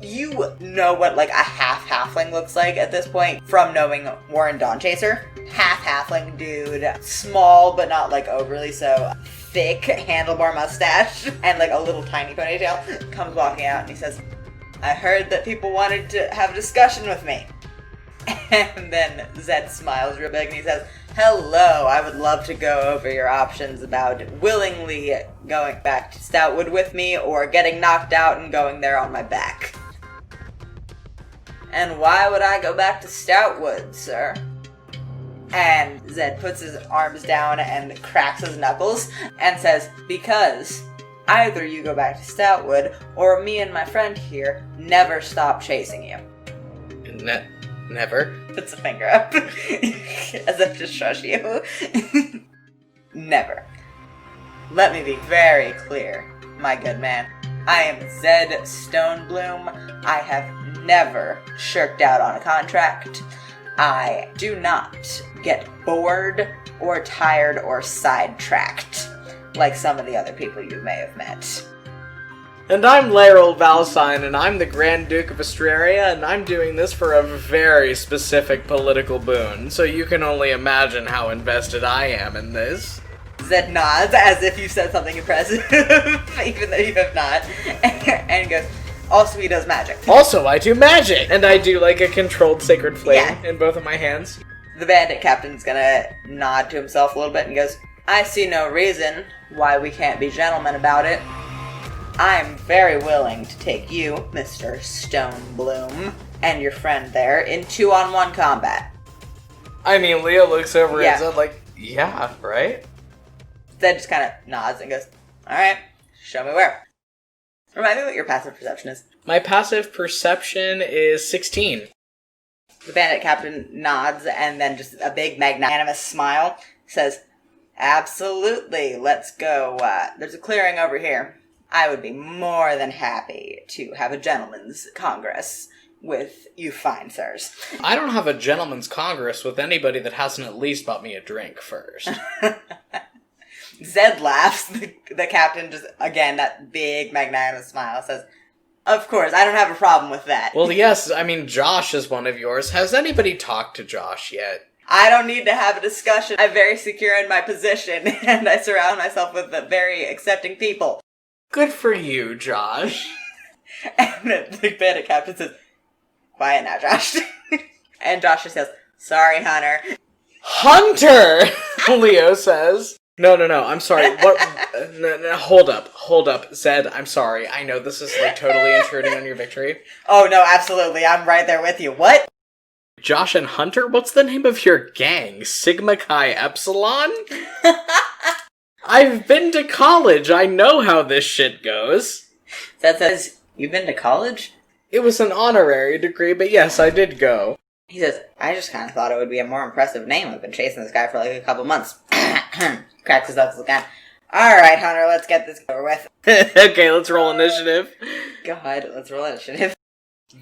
you know what a half-halfling looks like at this point from knowing Warren Dawnchaser. Half-halfling dude, small but not overly so, thick handlebar mustache, and a little tiny ponytail, comes walking out and he says, "I heard that people wanted to have a discussion with me." And then Zed smiles real big and he says, "Hello, I would love to go over your options about willingly going back to Stoutwood with me or getting knocked out and going there on my back." "And why would I go back to Stoutwood, sir?" And Zed puts his arms down and cracks his knuckles and says, "Because either you go back to Stoutwood or me and my friend here never stop chasing you." Never? Puts a finger up. As if to shush you. Never. Let me be very clear, my good man. I am Zed Stonebloom. I have never shirked out on a contract. I do not get bored or tired or sidetracked like some of the other people you may have met. And I'm Leoril Valcyne, and I'm the Grand Duke of Astraria, and I'm doing this for a very specific political boon, so you can only imagine how invested I am in this. Zed nods as if you said something impressive, even though you have not, and goes, "Also, he does magic." Also, I do magic! And I do a controlled sacred flame in both of my hands. The bandit captain's gonna nod to himself a little bit and goes, "I see no reason why we can't be gentlemen about it. I'm very willing to take you, Mr. Stonebloom, and your friend there in 2-on-1 combat." I mean, Leo looks over and said, yeah, right? Zed just kind of nods and goes, "Alright, show me where." Remind me what your passive perception is. My passive perception is 16. The bandit captain nods and then just a big magnanimous smile says, "Absolutely, let's go. There's a clearing over here. I would be more than happy to have a gentleman's congress with you fine sirs." I don't have a gentleman's congress with anybody that hasn't at least bought me a drink first. Zed laughs. The captain just, again, that big magnanimous smile says, "Of course, I don't have a problem with that." Well, yes, I mean, Josh is one of yours. Has anybody talked to Josh yet? I don't need to have a discussion. I'm very secure in my position, and I surround myself with very accepting people. Good for you, Josh. And the bandit captain says, "Quiet now, Josh." And Josh just says, "Sorry, Hunter." Hunter! Leo says. No, I'm sorry. What? No, hold up. Zed, I'm sorry. I know this is totally intruding on your victory. Oh, no, absolutely. I'm right there with you. What? Josh and Hunter? What's the name of your gang? Sigma Chi Epsilon? I've been to college. I know how this shit goes. That says, "You've been to college?" It was an honorary degree, but yes, I did go. He says, "I just kind of thought it would be a more impressive name. I've been chasing this guy for a couple months." Cracks his knuckles again. Alright, Hunter, let's get this over with. Okay, let's roll initiative. God, let's roll initiative.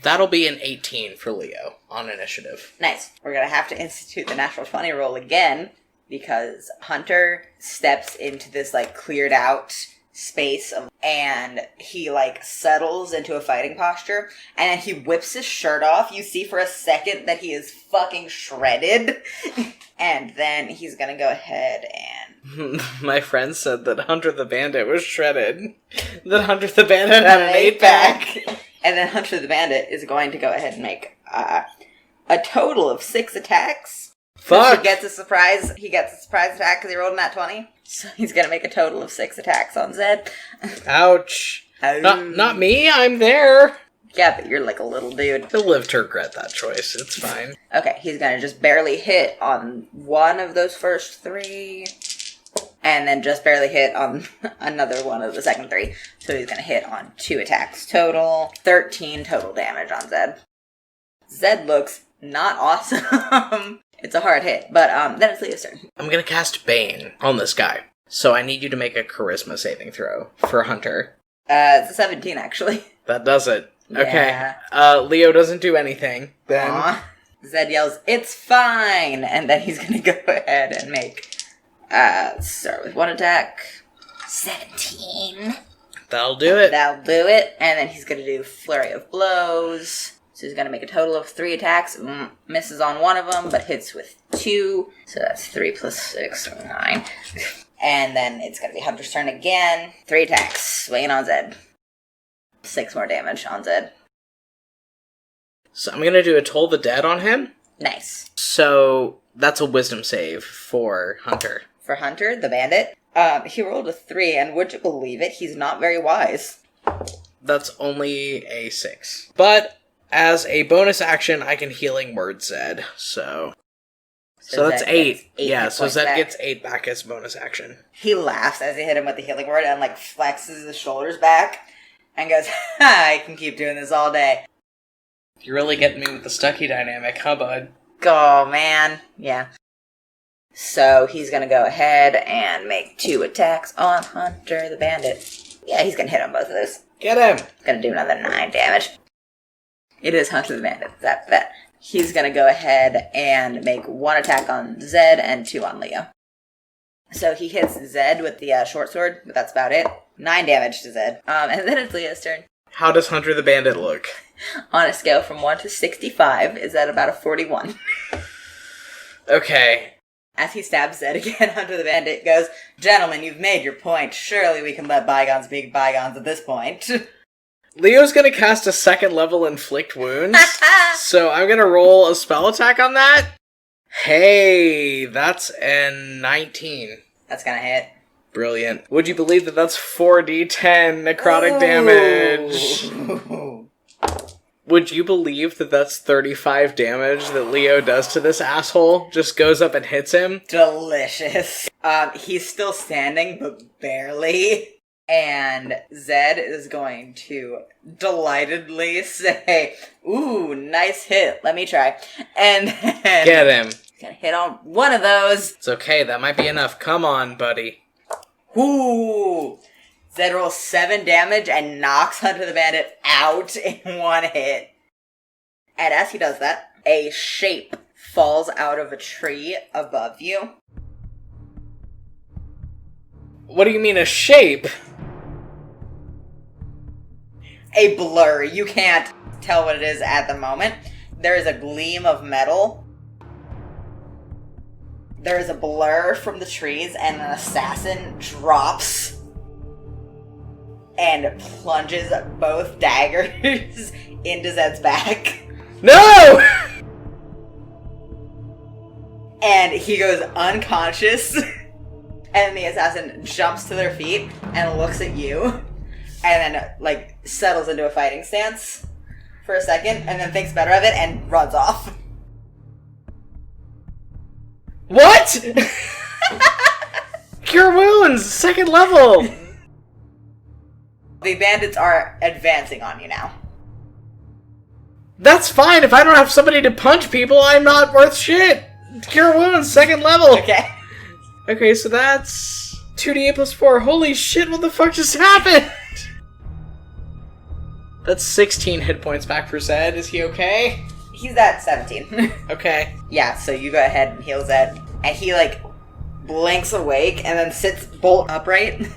That'll be an 18 for Leo on initiative. Nice. We're gonna have to institute the natural 20 roll again, because Hunter steps into this, like, cleared out space, and he, like, settles into a fighting posture, and then he whips his shirt off. You see for a second that he is fucking shredded, and then he's gonna go ahead and... My friend said that Hunter the Bandit was shredded. That Hunter the Bandit had an 8-pack. And then Hunter the Bandit is going to go ahead and make a total of 6 attacks. Fuck! He gets a surprise attack because he rolled in that 20. So he's going to make a total of 6 attacks on Zed. Ouch. Not me, I'm there. Yeah, but you're like a little dude. He'll live to regret that choice, it's fine. Okay, he's going to just barely hit on one of those first 3. And then just barely hit on another one of the second 3. So he's going to hit on 2 attacks total. 13 total damage on Zed. Zed looks not awesome. It's a hard hit, but then it's Leo's turn. I'm going to cast Bane on this guy. So I need you to make a charisma saving throw for Hunter. It's a 17, actually. That does it. Yeah. Okay. Leo doesn't do anything. Then Aww. Zed yells, "It's fine!" And then he's going to go ahead and make... start with 1 attack. 17. That'll do it. That'll do it. And then he's going to do Flurry of Blows. So he's going to make a total of 3 attacks. Misses on 1 of them, but hits with 2. So that's 3 plus 6, 9. And then it's going to be Hunter's turn again. 3 attacks. Swinging on Zed. 6 more damage on Zed. So I'm going to do a Toll the Dead on him. Nice. So that's a wisdom save for Hunter. For Hunter, the bandit, he rolled a 3, and would you believe it, he's not very wise. That's only a 6. But as a bonus action, I can Healing Word Zed, so that's 8. Yeah, so Zed gets 8 back as bonus action. He laughs as you hit him with the Healing Word and, like, flexes his shoulders back and goes, "Ha, I can keep doing this all day." You're really getting me with the Stucky dynamic, huh, bud? Oh, man. Yeah. So he's going to go ahead and make 2 attacks on Hunter the Bandit. Yeah, he's going to hit on both of those. Get him! Going to do another 9 damage. It is Hunter the Bandit. That. He's going to go ahead and make 1 attack on Zed and 2 on Leo. So he hits Zed with the short sword, but that's about it. 9 damage to Zed. And then it's Leo's turn. How does Hunter the Bandit look? On a scale from 1 to 65, is that about a 41? Okay. As he stabs Zed again, Hunter the Bandit goes, "Gentlemen, you've made your point. Surely we can let bygones be bygones at this point." Leo's gonna cast a 2nd level Inflict Wounds, so I'm gonna roll a spell attack on that. Hey, that's a 19. That's gonna hit. Brilliant. Would you believe that that's 4d10 necrotic damage? Would you believe that that's 35 damage that Leo does to this asshole? Just goes up and hits him? Delicious. He's still standing, but barely. And Zed is going to delightedly say, "Ooh, nice hit. Let me try." And then... Get him. He's gonna hit on 1 of those. It's okay, that might be enough. Come on, buddy. Ooh! Zed rolls 7 damage and knocks Hunter the Bandit out in 1 hit. And as he does that, a shape falls out of a tree above you. What do you mean, a shape? A blur. You can't tell what it is at the moment. There is a gleam of metal. There is a blur from the trees, and an assassin drops and plunges both daggers into Zed's back. No! And he goes unconscious. And the assassin jumps to their feet and looks at you. And then, like, settles into a fighting stance for a second. And then thinks better of it and runs off. What? Cure wounds, 2nd level. The bandits are advancing on you now. That's fine. If I don't have somebody to punch people, I'm not worth shit. Cure wounds, 2nd level. Okay. Okay, so that's 2d8 plus 4. Holy shit, what the fuck just happened? That's 16 hit points back for Zed. Is he okay? He's at 17. Okay. Yeah, so you go ahead and heal Zed. And he, blinks awake and then sits bolt upright.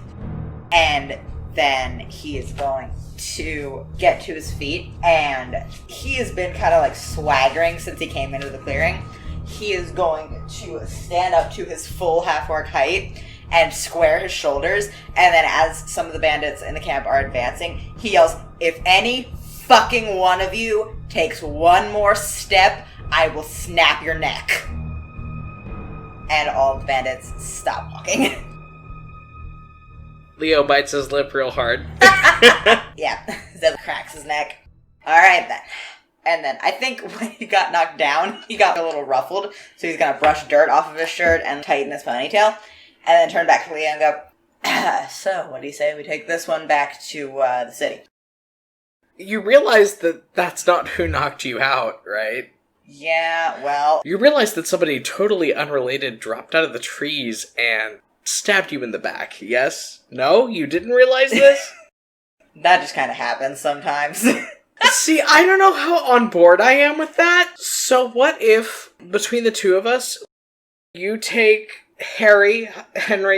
And then he is going to get to his feet. And he has been kind of, swaggering since he came into the clearing. He is going to stand up to his full half-orc height and square his shoulders. And then as some of the bandits in the camp are advancing, he yells, "If any fucking one of you takes one more step, I will snap your neck." And all the bandits stop walking. Leo bites his lip real hard. Yeah, Zed cracks his neck. Alright then. And then I think when he got knocked down, he got a little ruffled, so he's gonna brush dirt off of his shirt and tighten his ponytail, and then turn back to Leo and go, "So, what do you say we take this one back to the city?" You realize that that's not who knocked you out, right? Yeah, well... You realize that somebody totally unrelated dropped out of the trees and stabbed you in the back, yes? No? You didn't realize this? That just kind of happens sometimes. See, I don't know how on board I am with that. So what if, between the two of us, you take Henry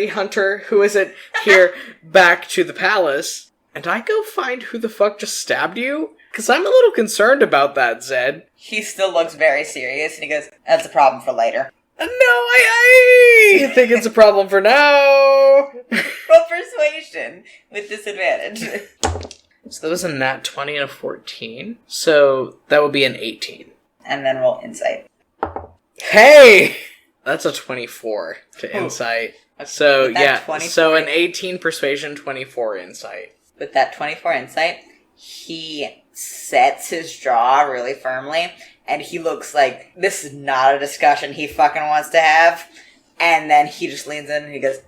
Hunter, who isn't here, back to the palace, and I go find who the fuck just stabbed you? Because I'm a little concerned about that, Zed. He still looks very serious, and he goes, "That's a problem for later." No, I think it's a problem for now. Roll persuasion with disadvantage. So that was a nat 20 and a 14. So that would be an 18. And then roll insight. Hey! That's a 24 to insight. So, yeah, 24, so an 18 persuasion, 24 insight. With that 24 insight, he sets his jaw really firmly, and he looks like this is not a discussion he fucking wants to have. And then he just leans in and he goes,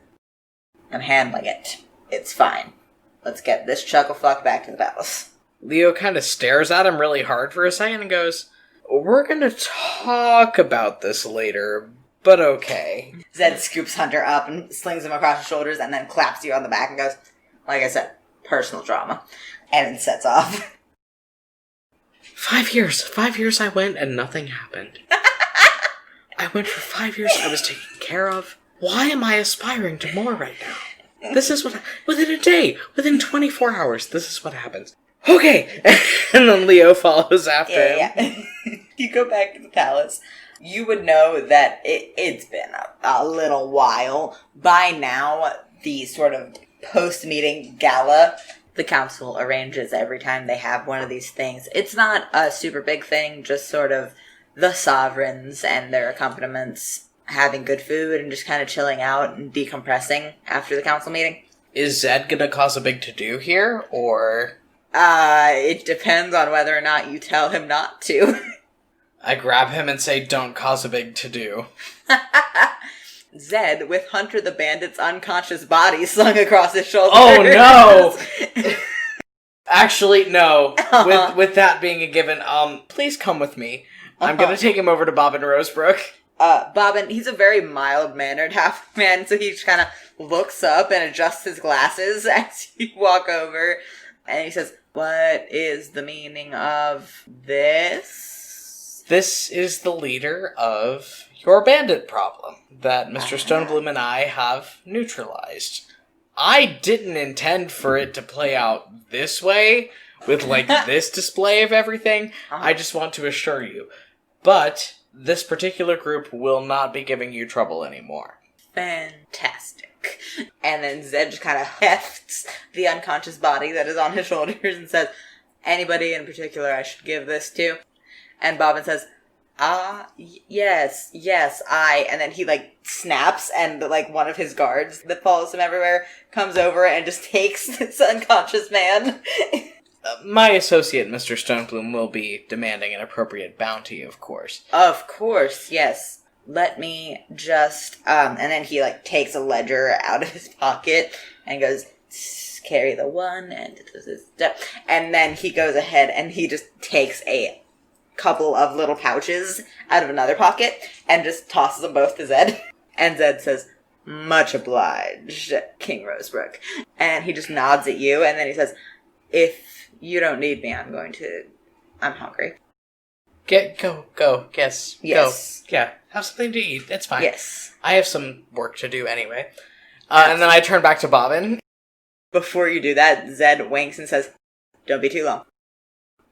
"I'm handling it. It's fine. Let's get this chucklefuck back to the palace." Leo kind of stares at him really hard for a second and goes, "We're gonna talk about this later, but okay." Zed scoops Hunter up and slings him across his shoulders and then claps you on the back and goes, "Like I said, personal drama." And then sets off. 5 years I went and nothing happened. I went for 5 years, I was taken care of. Why am I aspiring to more right now? This is what, within a day, within 24 hours, this is what happens. Okay! And then Leo follows after him. Yeah. You go back to the palace. You would know that it's been a little while. By now, the sort of post-meeting gala the council arranges every time they have one of these things. It's not a super big thing, just sort of the sovereigns and their accompaniments having good food and just kind of chilling out and decompressing after the council meeting. Is Zed gonna cause a big to-do here, or...? It depends on whether or not you tell him not to. I grab him and say, "Don't cause a big to-do." Zed, with Hunter the Bandit's unconscious body slung across his shoulder. Oh no! Actually, no. With that being a given, please come with me. I'm gonna take him over to Bobbin Rosebrook. Bobbin, he's a very mild-mannered half-man, so he just kind of looks up and adjusts his glasses as you walk over, and he says, "What is the meaning of this?" This is the leader of your bandit problem that Mr. Stonebloom and I have neutralized. I didn't intend for it to play out this way, with, this display of everything. I just want to assure you. But this particular group will not be giving you trouble anymore. Fantastic. And then Zed just kind of hefts the unconscious body that is on his shoulders and says, "Anybody in particular I should give this to?" And Bobbin says, yes, I... And then he, snaps, and, one of his guards that follows him everywhere comes over and just takes this unconscious man. My associate, Mr. Stonebloom, will be demanding an appropriate bounty, of course. Of course, yes. Let me just... and then he, takes a ledger out of his pocket and goes, "Carry the one, and..." And then he goes ahead and he just takes a couple of little pouches out of another pocket and just tosses them both to Zed. And Zed says, Much obliged, King Rosebrook. And he just nods at you, and then he says, if you don't need me, I'm hungry. Go. Yes. Yes. Go. Yeah. Have something to eat. It's fine. Yes. I have some work to do anyway. And then I turn back to Bobbin. Before you do that, Zed winks and says, don't be too long.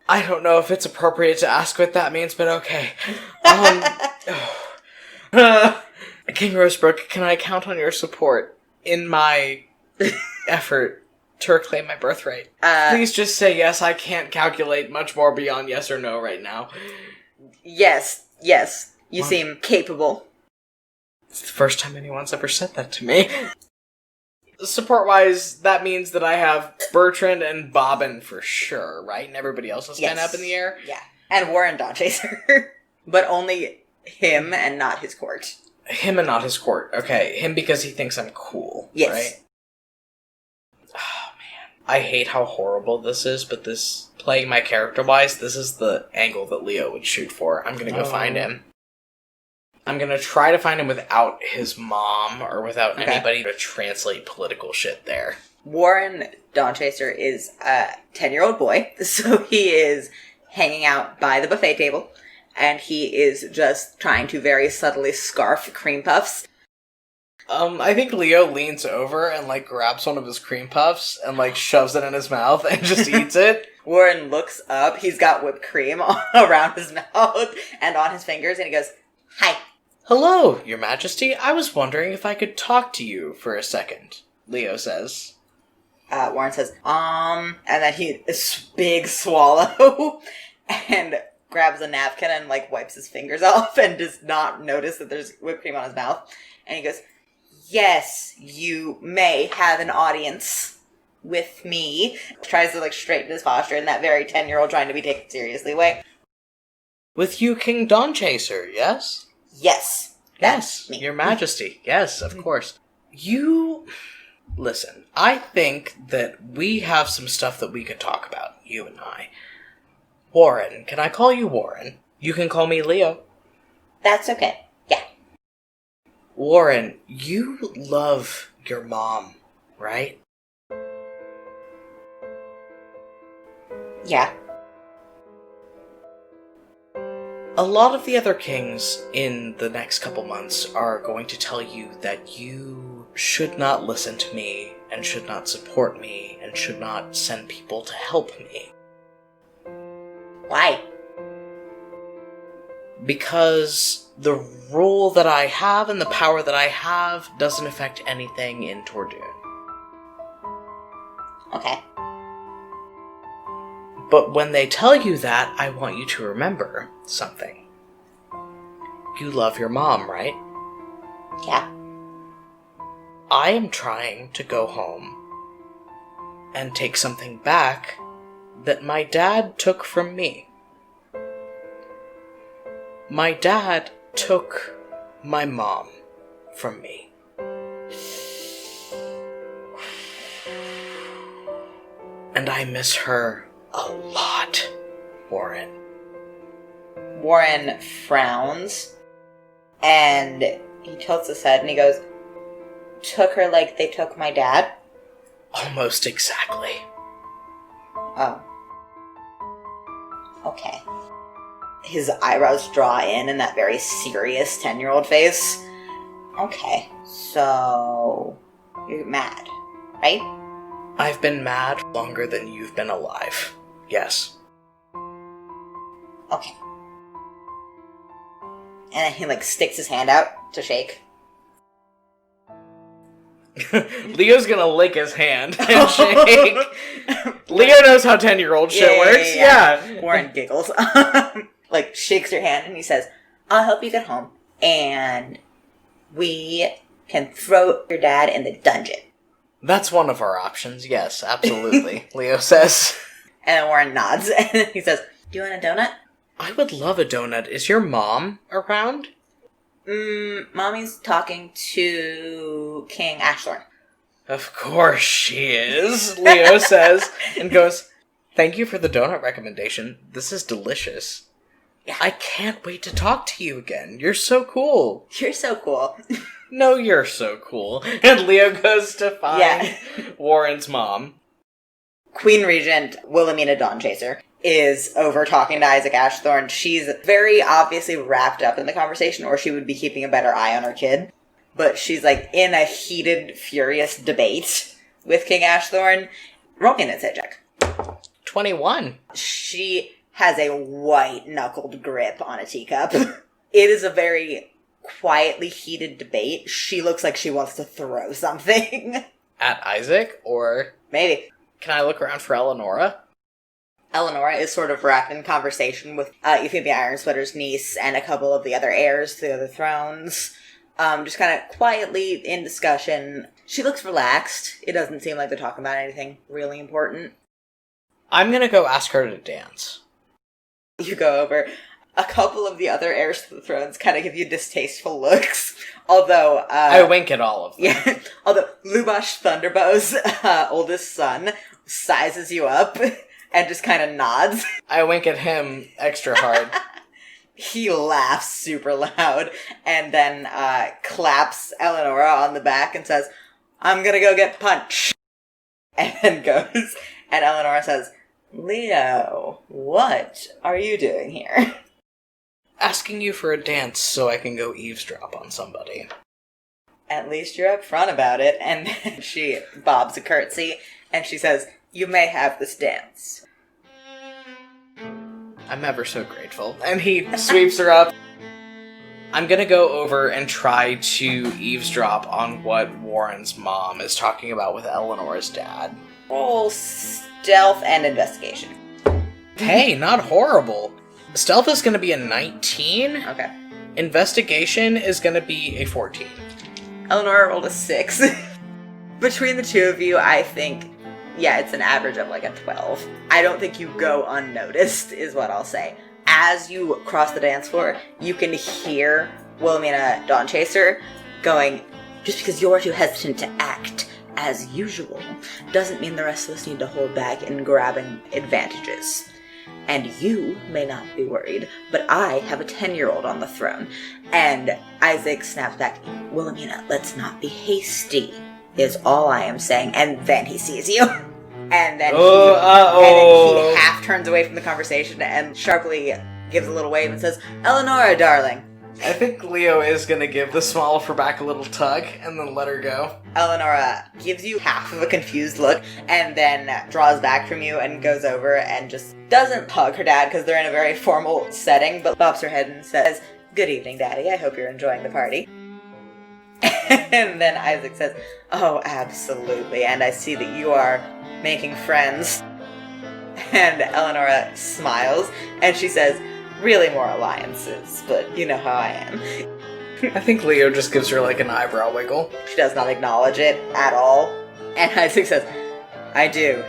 I don't know if it's appropriate to ask what that means, but okay. King Rosebrook, can I count on your support in my effort to reclaim my birthright? Please just say yes. I can't calculate much more beyond yes or no right now. Yes. You seem capable. It's the first time anyone's ever said that to me. Support-wise, that means that I have Bertrand and Bobbin for sure, right? And everybody else is kind of up in the air? Yeah. And Warren Dawnchaser. But only him and not his court. Him and not his court. Okay, him because he thinks I'm cool, yes. Right? Oh, man. I hate how horrible this is, but this, playing my character-wise, this is the angle that Leo would shoot for. I'm gonna go find him. I'm gonna try to find him without his mom, or without anybody to translate political shit there. Warren Dawnchaser is a 10-year-old boy, so he is hanging out by the buffet table, and he is just trying to very subtly scarf cream puffs. I think Leo leans over and, grabs one of his cream puffs and, shoves it in his mouth and just eats it. Warren looks up, he's got whipped cream around his mouth and on his fingers, and he goes, hi. Hello, Your Majesty. I was wondering if I could talk to you for a second, Leo says. Warren says, and then he, this big swallow, and grabs a napkin and, wipes his fingers off and does not notice that there's whipped cream on his mouth. And he goes, yes, you may have an audience with me. Tries to, straighten his posture in that very 10-year-old trying to be taken seriously way. With you, King Dawnchaser, yes? Yes. Yes, Your Majesty. Yes, of course. Listen, I think that we have some stuff that we could talk about, you and I. Warren, can I call you Warren? You can call me Leo. That's okay. Yeah. Warren, you love your mom, right? Yeah. A lot of the other kings in the next couple months are going to tell you that you should not listen to me, and should not support me, and should not send people to help me. Why? Because the role that I have and the power that I have doesn't affect anything in Tordun. Okay. But when they tell you that, I want you to remember something. You love your mom, right? Yeah. I am trying to go home and take something back that my dad took from me. My dad took my mom from me. And I miss her a lot, Warren. Warren frowns, and he tilts his head and he goes, took her like they took my dad? Almost exactly. Oh. Okay. His eyebrows draw in that very serious 10-year-old face. Okay. So, you're mad, right? I've been mad longer than you've been alive. Yes. Okay. And then he, sticks his hand out to shake. Leo's gonna lick his hand and shake. Leo knows how 10-year-old shit works. Yeah. Warren giggles. Shakes your hand and he says, I'll help you get home. And we can throw your dad in the dungeon. That's one of our options, yes, absolutely, Leo says. And then Warren nods and he says, do you want a donut? I would love a donut. Is your mom around? Mommy's talking to King Ashthorn. Of course she is, Leo says, and goes, thank you for the donut recommendation. This is delicious. Yeah. I can't wait to talk to you again. You're so cool. You're so cool. No, you're so cool. And Leo goes to find Warren's mom. Queen Regent Wilhelmina Dawnchaser is over talking to Isaac Ashthorne. She's very obviously wrapped up in the conversation, or she would be keeping a better eye on her kid. But she's like in a heated, furious debate with King Ashthorne. Roll me an insight check. 21. She has a white-knuckled grip on a teacup. It is a very quietly heated debate. She looks like she wants to throw something. At Isaac, or... Maybe. Can I look around for Eleanora? Eleanora is sort of wrapped in conversation with Euphemia Ironsweater's niece and a couple of the other heirs to the other thrones. Just kind of quietly in discussion. She looks relaxed. It doesn't seem like they're talking about anything really important. I'm gonna go ask her to dance. You go over. A couple of the other heirs to the thrones kind of give you distasteful looks. Although... I wink at all of them. Yeah. Although Lubash Thunderbow's oldest son sizes you up and just kind of nods. I wink at him extra hard. He laughs super loud and then claps Eleanora on the back and says, "I'm gonna go get punched." And then goes. And Eleanora says, "Leo, what are you doing here?" Asking you for a dance so I can go eavesdrop on somebody. At least you're upfront about it. And then she bobs a curtsy and she says, "You may have this dance." I'm ever so grateful. And he sweeps her up. I'm gonna go over and try to eavesdrop on what Warren's mom is talking about with Eleanor's dad. Roll stealth and investigation. Hey, not horrible. Stealth is gonna be a 19. Okay. Investigation is gonna be a 14. Eleanora rolled a 6. Between the two of you, I think, yeah, it's an average of like a 12. I don't think you go unnoticed, is what I'll say. As you cross the dance floor, you can hear Wilhelmina Dawnchaser going, "Just because you're too hesitant to act as usual doesn't mean the rest of us need to hold back in grabbing advantages. And you may not be worried, but I have a 10-year-old on the throne." And Isaac snaps back, "Wilhelmina, let's not be hasty, is all I am saying." And then he sees you. And then he half turns away from the conversation and sharply gives a little wave and says, "Eleanora, darling." I think Leo is gonna give the small of her back a little tug and then let her go. Eleanora gives you half of a confused look and then draws back from you and goes over and just doesn't hug her dad because they're in a very formal setting, but bobs her head and says, "Good evening, Daddy. I hope you're enjoying the party." And then Isaac says, "Oh, absolutely. And I see that you are making friends." And Eleanora smiles and she says, "Really more alliances, but you know how I am." I think Leo just gives her like an eyebrow wiggle. She does not acknowledge it at all. And Isaac says, "I do."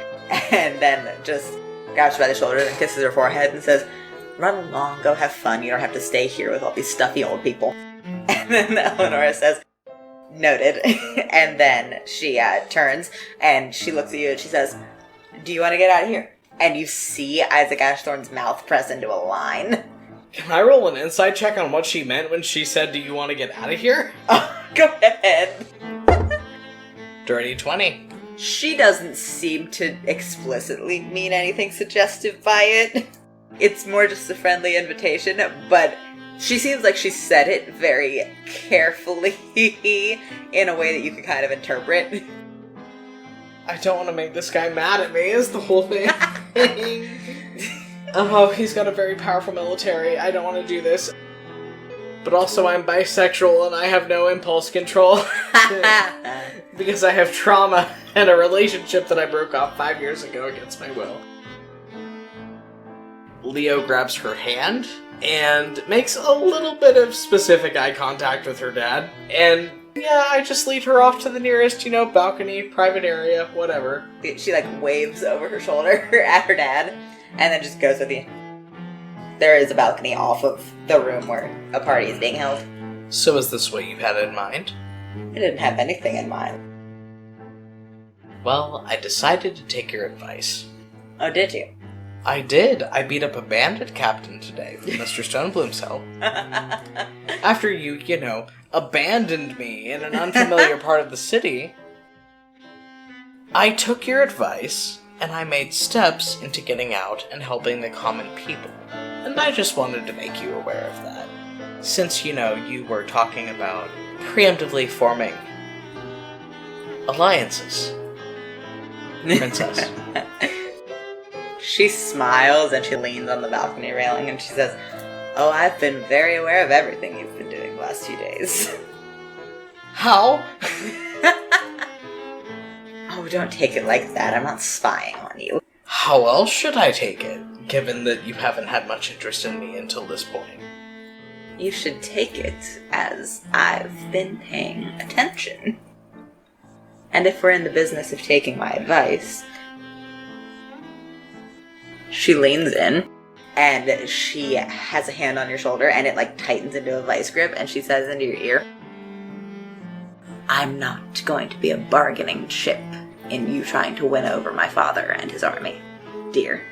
And then just grabs her by the shoulders and kisses her forehead and says, "Run along, go have fun. You don't have to stay here with all these stuffy old people." And then Eleanora says, "Noted." And then she turns and she looks at you and she says, "Do you want to get out of here?" And you see Isaac Ashthorne's mouth press into a line. Can I roll an insight check on what she meant when she said, "Do you want to get out of here?" Oh, go ahead. Dirty 20. She doesn't seem to explicitly mean anything suggestive by it. It's more just a friendly invitation, but she seems like she said it very carefully in a way that you can kind of interpret. I don't want to make this guy mad at me, is the whole thing. Oh, he's got a very powerful military. I don't want to do this. But also I'm bisexual and I have no impulse control. Because I have trauma and a relationship that I broke off 5 years ago against my will. Leo grabs her hand and makes a little bit of specific eye contact with her dad. And yeah, I just lead her off to the nearest, balcony, private area, whatever. She waves over her shoulder at her dad and then just goes with you. There is a balcony off of the room where a party is being held. So is this what you had in mind? I didn't have anything in mind. Well, I decided to take your advice. Oh, did you? I did. I beat up a bandit captain today from Mr. Stonebloom's help. After you abandoned me in an unfamiliar part of the city, I took your advice, and I made steps into getting out and helping the common people. And I just wanted to make you aware of that. Since, you were talking about preemptively forming alliances. Princess. She smiles and she leans on the balcony railing and she says, "Oh, I've been very aware of everything you've been doing the last few days." How? Oh, don't take it like that. I'm not spying on you. How else should I take it, given that you haven't had much interest in me until this point? You should take it as I've been paying attention. And if we're in the business of taking my advice... She leans in, and she has a hand on your shoulder, and it, tightens into a vice grip, and she says into your ear, "I'm not going to be a bargaining chip in you trying to win over my father and his army, dear."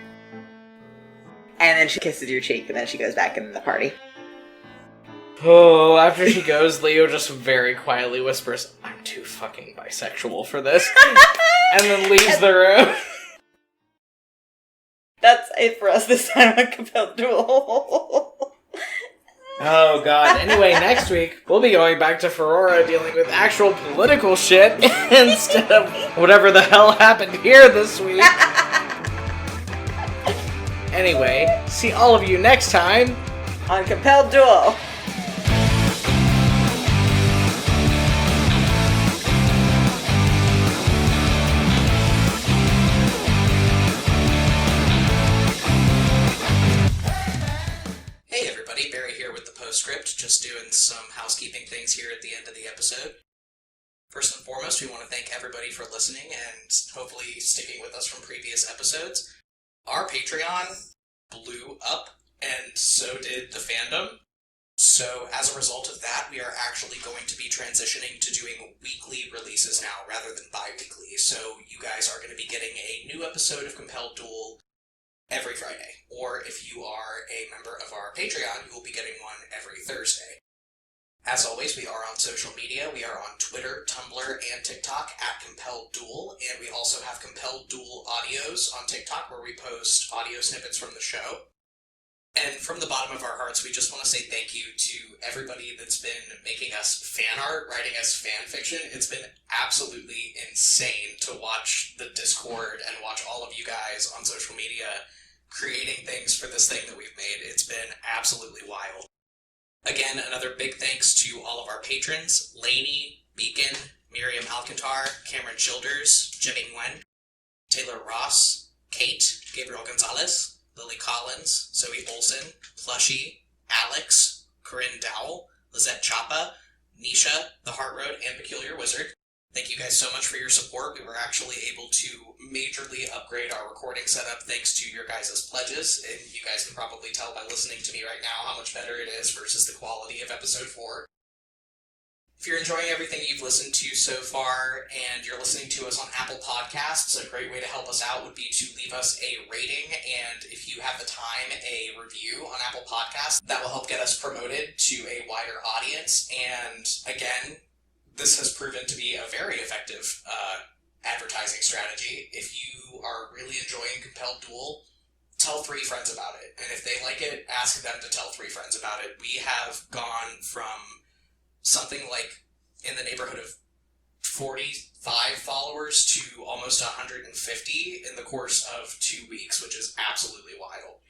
And then she kisses your cheek, and then she goes back in the party. Oh, after she goes, Leo just very quietly whispers, "I'm too fucking bisexual for this," and then leaves the room. That's it for us this time on Compelled Duel. Oh god. Anyway, next week, we'll be going back to Ferrora dealing with actual political shit instead of whatever the hell happened here this week. Anyway, see all of you next time on Compelled Duel. Script, just doing some housekeeping things here at the end of the episode. First and foremost, we want to thank everybody for listening and hopefully sticking with us from previous episodes. Our Patreon blew up, and so did the fandom. So as a result of that, we are actually going to be transitioning to doing weekly releases now rather than bi-weekly. So you guys are going to be getting a new episode of Compelled Duel every Friday, or if you are a member of our Patreon, you will be getting one every Thursday. As always, we are on social media. We are on Twitter, Tumblr, and TikTok at Compelled Duel, and we also have Compelled Duel audios on TikTok where we post audio snippets from the show. And from the bottom of our hearts, we just want to say thank you to everybody that's been making us fan art, writing us fan fiction. It's been absolutely insane to watch the Discord and watch all of you guys on social media creating things for this thing that we've made. It's been absolutely wild. Again, another big thanks to all of our patrons, Lainey, Beacon, Miriam Alcantar, Cameron Childers, Jimmy Nguyen, Taylor Ross, Kate, Gabriel Gonzalez, Lily Collins, Zoe Olson, Plushy, Alex, Corinne Dowell, Lizette Chapa, Nisha, The Heart Road, and Peculiar Wizard. Thank you guys so much for your support. We were actually able to majorly upgrade our recording setup thanks to your guys' pledges, and you guys can probably tell by listening to me right now how much better it is versus the quality of episode 4. If you're enjoying everything you've listened to so far, and you're listening to us on Apple Podcasts, a great way to help us out would be to leave us a rating, and if you have the time, a review on Apple Podcasts. That will help get us promoted to a wider audience, and again, this has proven to be a very effective advertising strategy. If you are really enjoying Compelled Duel, tell 3 friends about it, and if they like it, ask them to tell 3 friends about it. We have gone from something like in the neighborhood of 45 followers to almost 150 in the course of 2 weeks, which is absolutely wild.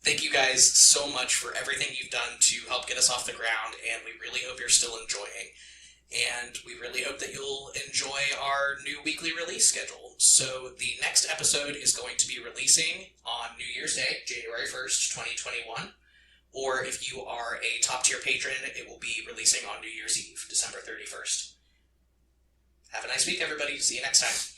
Thank you guys so much for everything you've done to help get us off the ground, and we really hope you're still enjoying. And we really hope that you'll enjoy our new weekly release schedule. So the next episode is going to be releasing on New Year's Day, January 1st, 2021. Or if you are a top-tier patron, it will be releasing on New Year's Eve, December 31st. Have a nice week, everybody. See you next time.